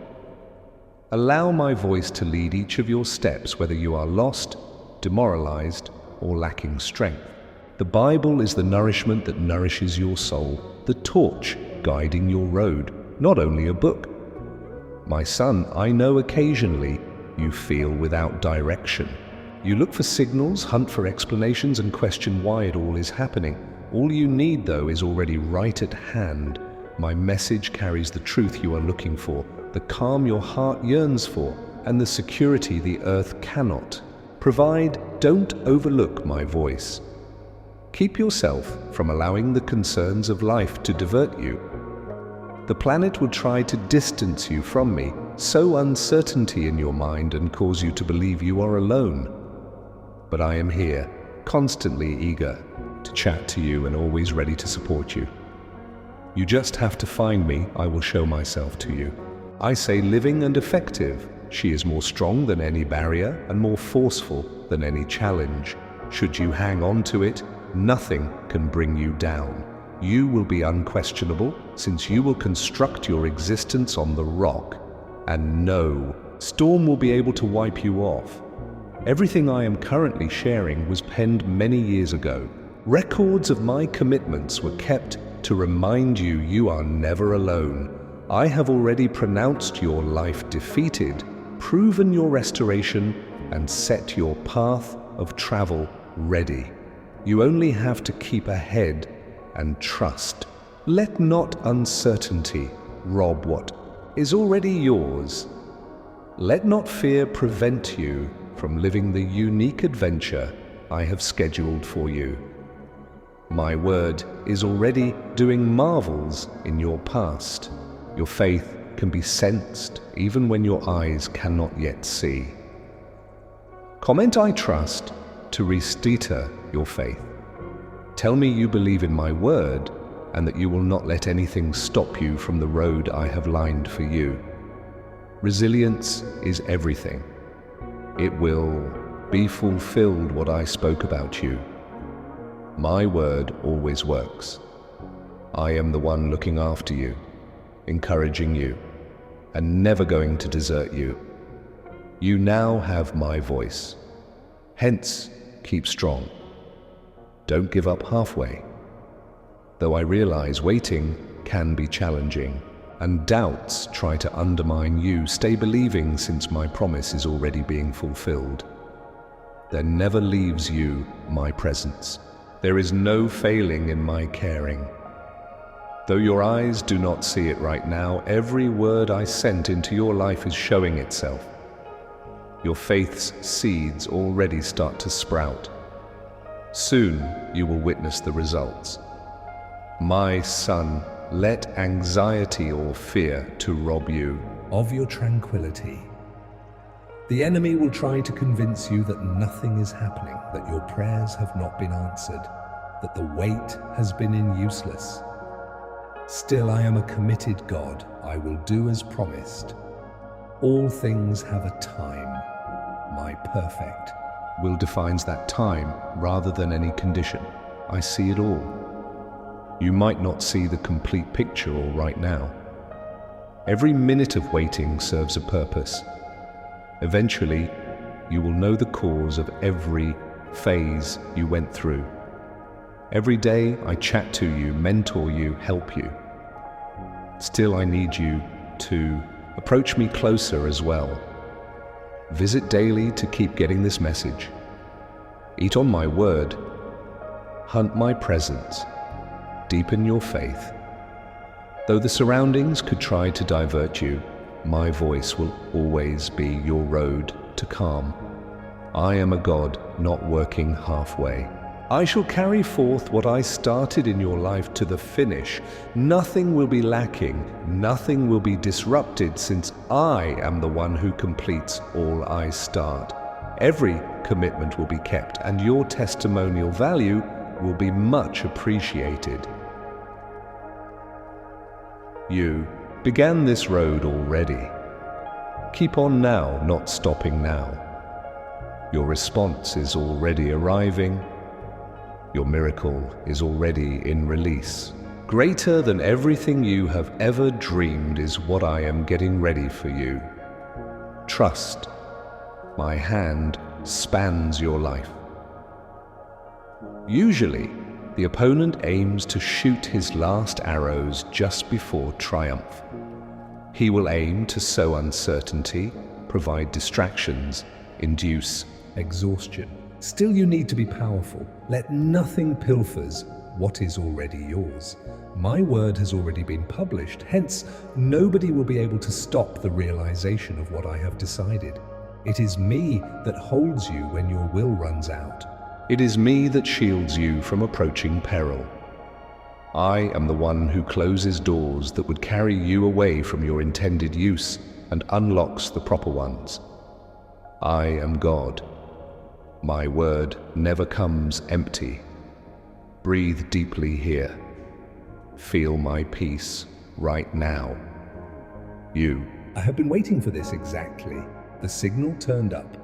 Allow my voice to lead each of your steps, whether you are lost, demoralized, or lacking strength. The Bible is the nourishment that nourishes your soul, the torch guiding your road, not only a book. My son, I know occasionally you feel without direction. You look for signals, hunt for explanations, and question why it all is happening. All you need, though, is already right at hand. My message carries the truth you are looking for, the calm your heart yearns for, and the security the earth cannot provide. Don't overlook my voice. Keep yourself from allowing the concerns of life to divert you. The planet will try to distance you from me, sow uncertainty in your mind and cause you to believe you are alone. But I am here, constantly eager to chat to you and always ready to support you. You just have to find me, I will show myself to you. I say living and effective. She is more strong than any barrier and more forceful than any challenge. Should you hang on to it, nothing can bring you down. You will be unquestionable, since you will construct your existence on the rock, and no storm will be able to wipe you off. Everything I am currently sharing was penned many years ago. Records of my commitments were kept to remind you you are never alone. I have already pronounced your life defeated, proven your restoration, and set your path of travel ready. You only have to keep ahead and trust. Let not uncertainty rob what is already yours. Let not fear prevent you from living the unique adventure I have scheduled for you. My word is already doing marvels in your past. Your faith can be sensed even when your eyes cannot yet see. Comment "I trust" to restita your faith. Tell me you believe in my word and that you will not let anything stop you from the road I have lined for you. Resilience is everything. It will be fulfilled what I spoke about you. My word always works. I am the one looking after you, encouraging you, and never going to desert you. You now have my voice. Hence, keep strong. Don't give up halfway. Though I realize waiting can be challenging, and doubts try to undermine you, stay believing since my promise is already being fulfilled. There never leaves you my presence. There is no failing in my caring. Though your eyes do not see it right now, every word I sent into your life is showing itself. Your faith's seeds already start to sprout. Soon you will witness the results. My son, let anxiety or fear to rob you of your tranquility. The enemy will try to convince you that nothing is happening, that your prayers have not been answered, that the wait has been useless. Still, I am a committed God. I will do as promised. All things have a time. My perfect will defines that time rather than any condition. I see it all. You might not see the complete picture all right now. Every minute of waiting serves a purpose. Eventually, you will know the cause of every phase you went through. Every day I chat to you, mentor you, help you. Still, I need you to approach me closer as well. Visit daily to keep getting this message. Eat on my word. Hunt my presence. Deepen your faith. Though the surroundings could try to divert you, my voice will always be your road to calm. I am a God not working halfway. I shall carry forth what I started in your life to the finish. Nothing will be lacking, nothing will be disrupted, since I am the one who completes all I start. Every commitment will be kept, and your testimonial value will be much appreciated. You began this road already. Keep on now, not stopping now. Your response is already arriving. Your miracle is already in release. Greater than everything you have ever dreamed is what I am getting ready for you. Trust. My hand spans your life. Usually, the opponent aims to shoot his last arrows just before triumph. He will aim to sow uncertainty, provide distractions, induce exhaustion. Still, you need to be powerful. Let nothing pilfers what is already yours. My word has already been published, hence nobody will be able to stop the realization of what I have decided. It is me that holds you when your will runs out. It is me that shields you from approaching peril. I am the one who closes doors that would carry you away from your intended use and unlocks the proper ones. I am God. My word never comes empty. Breathe deeply here. Feel my peace right now. You. I have been waiting for this exactly. The signal turned up.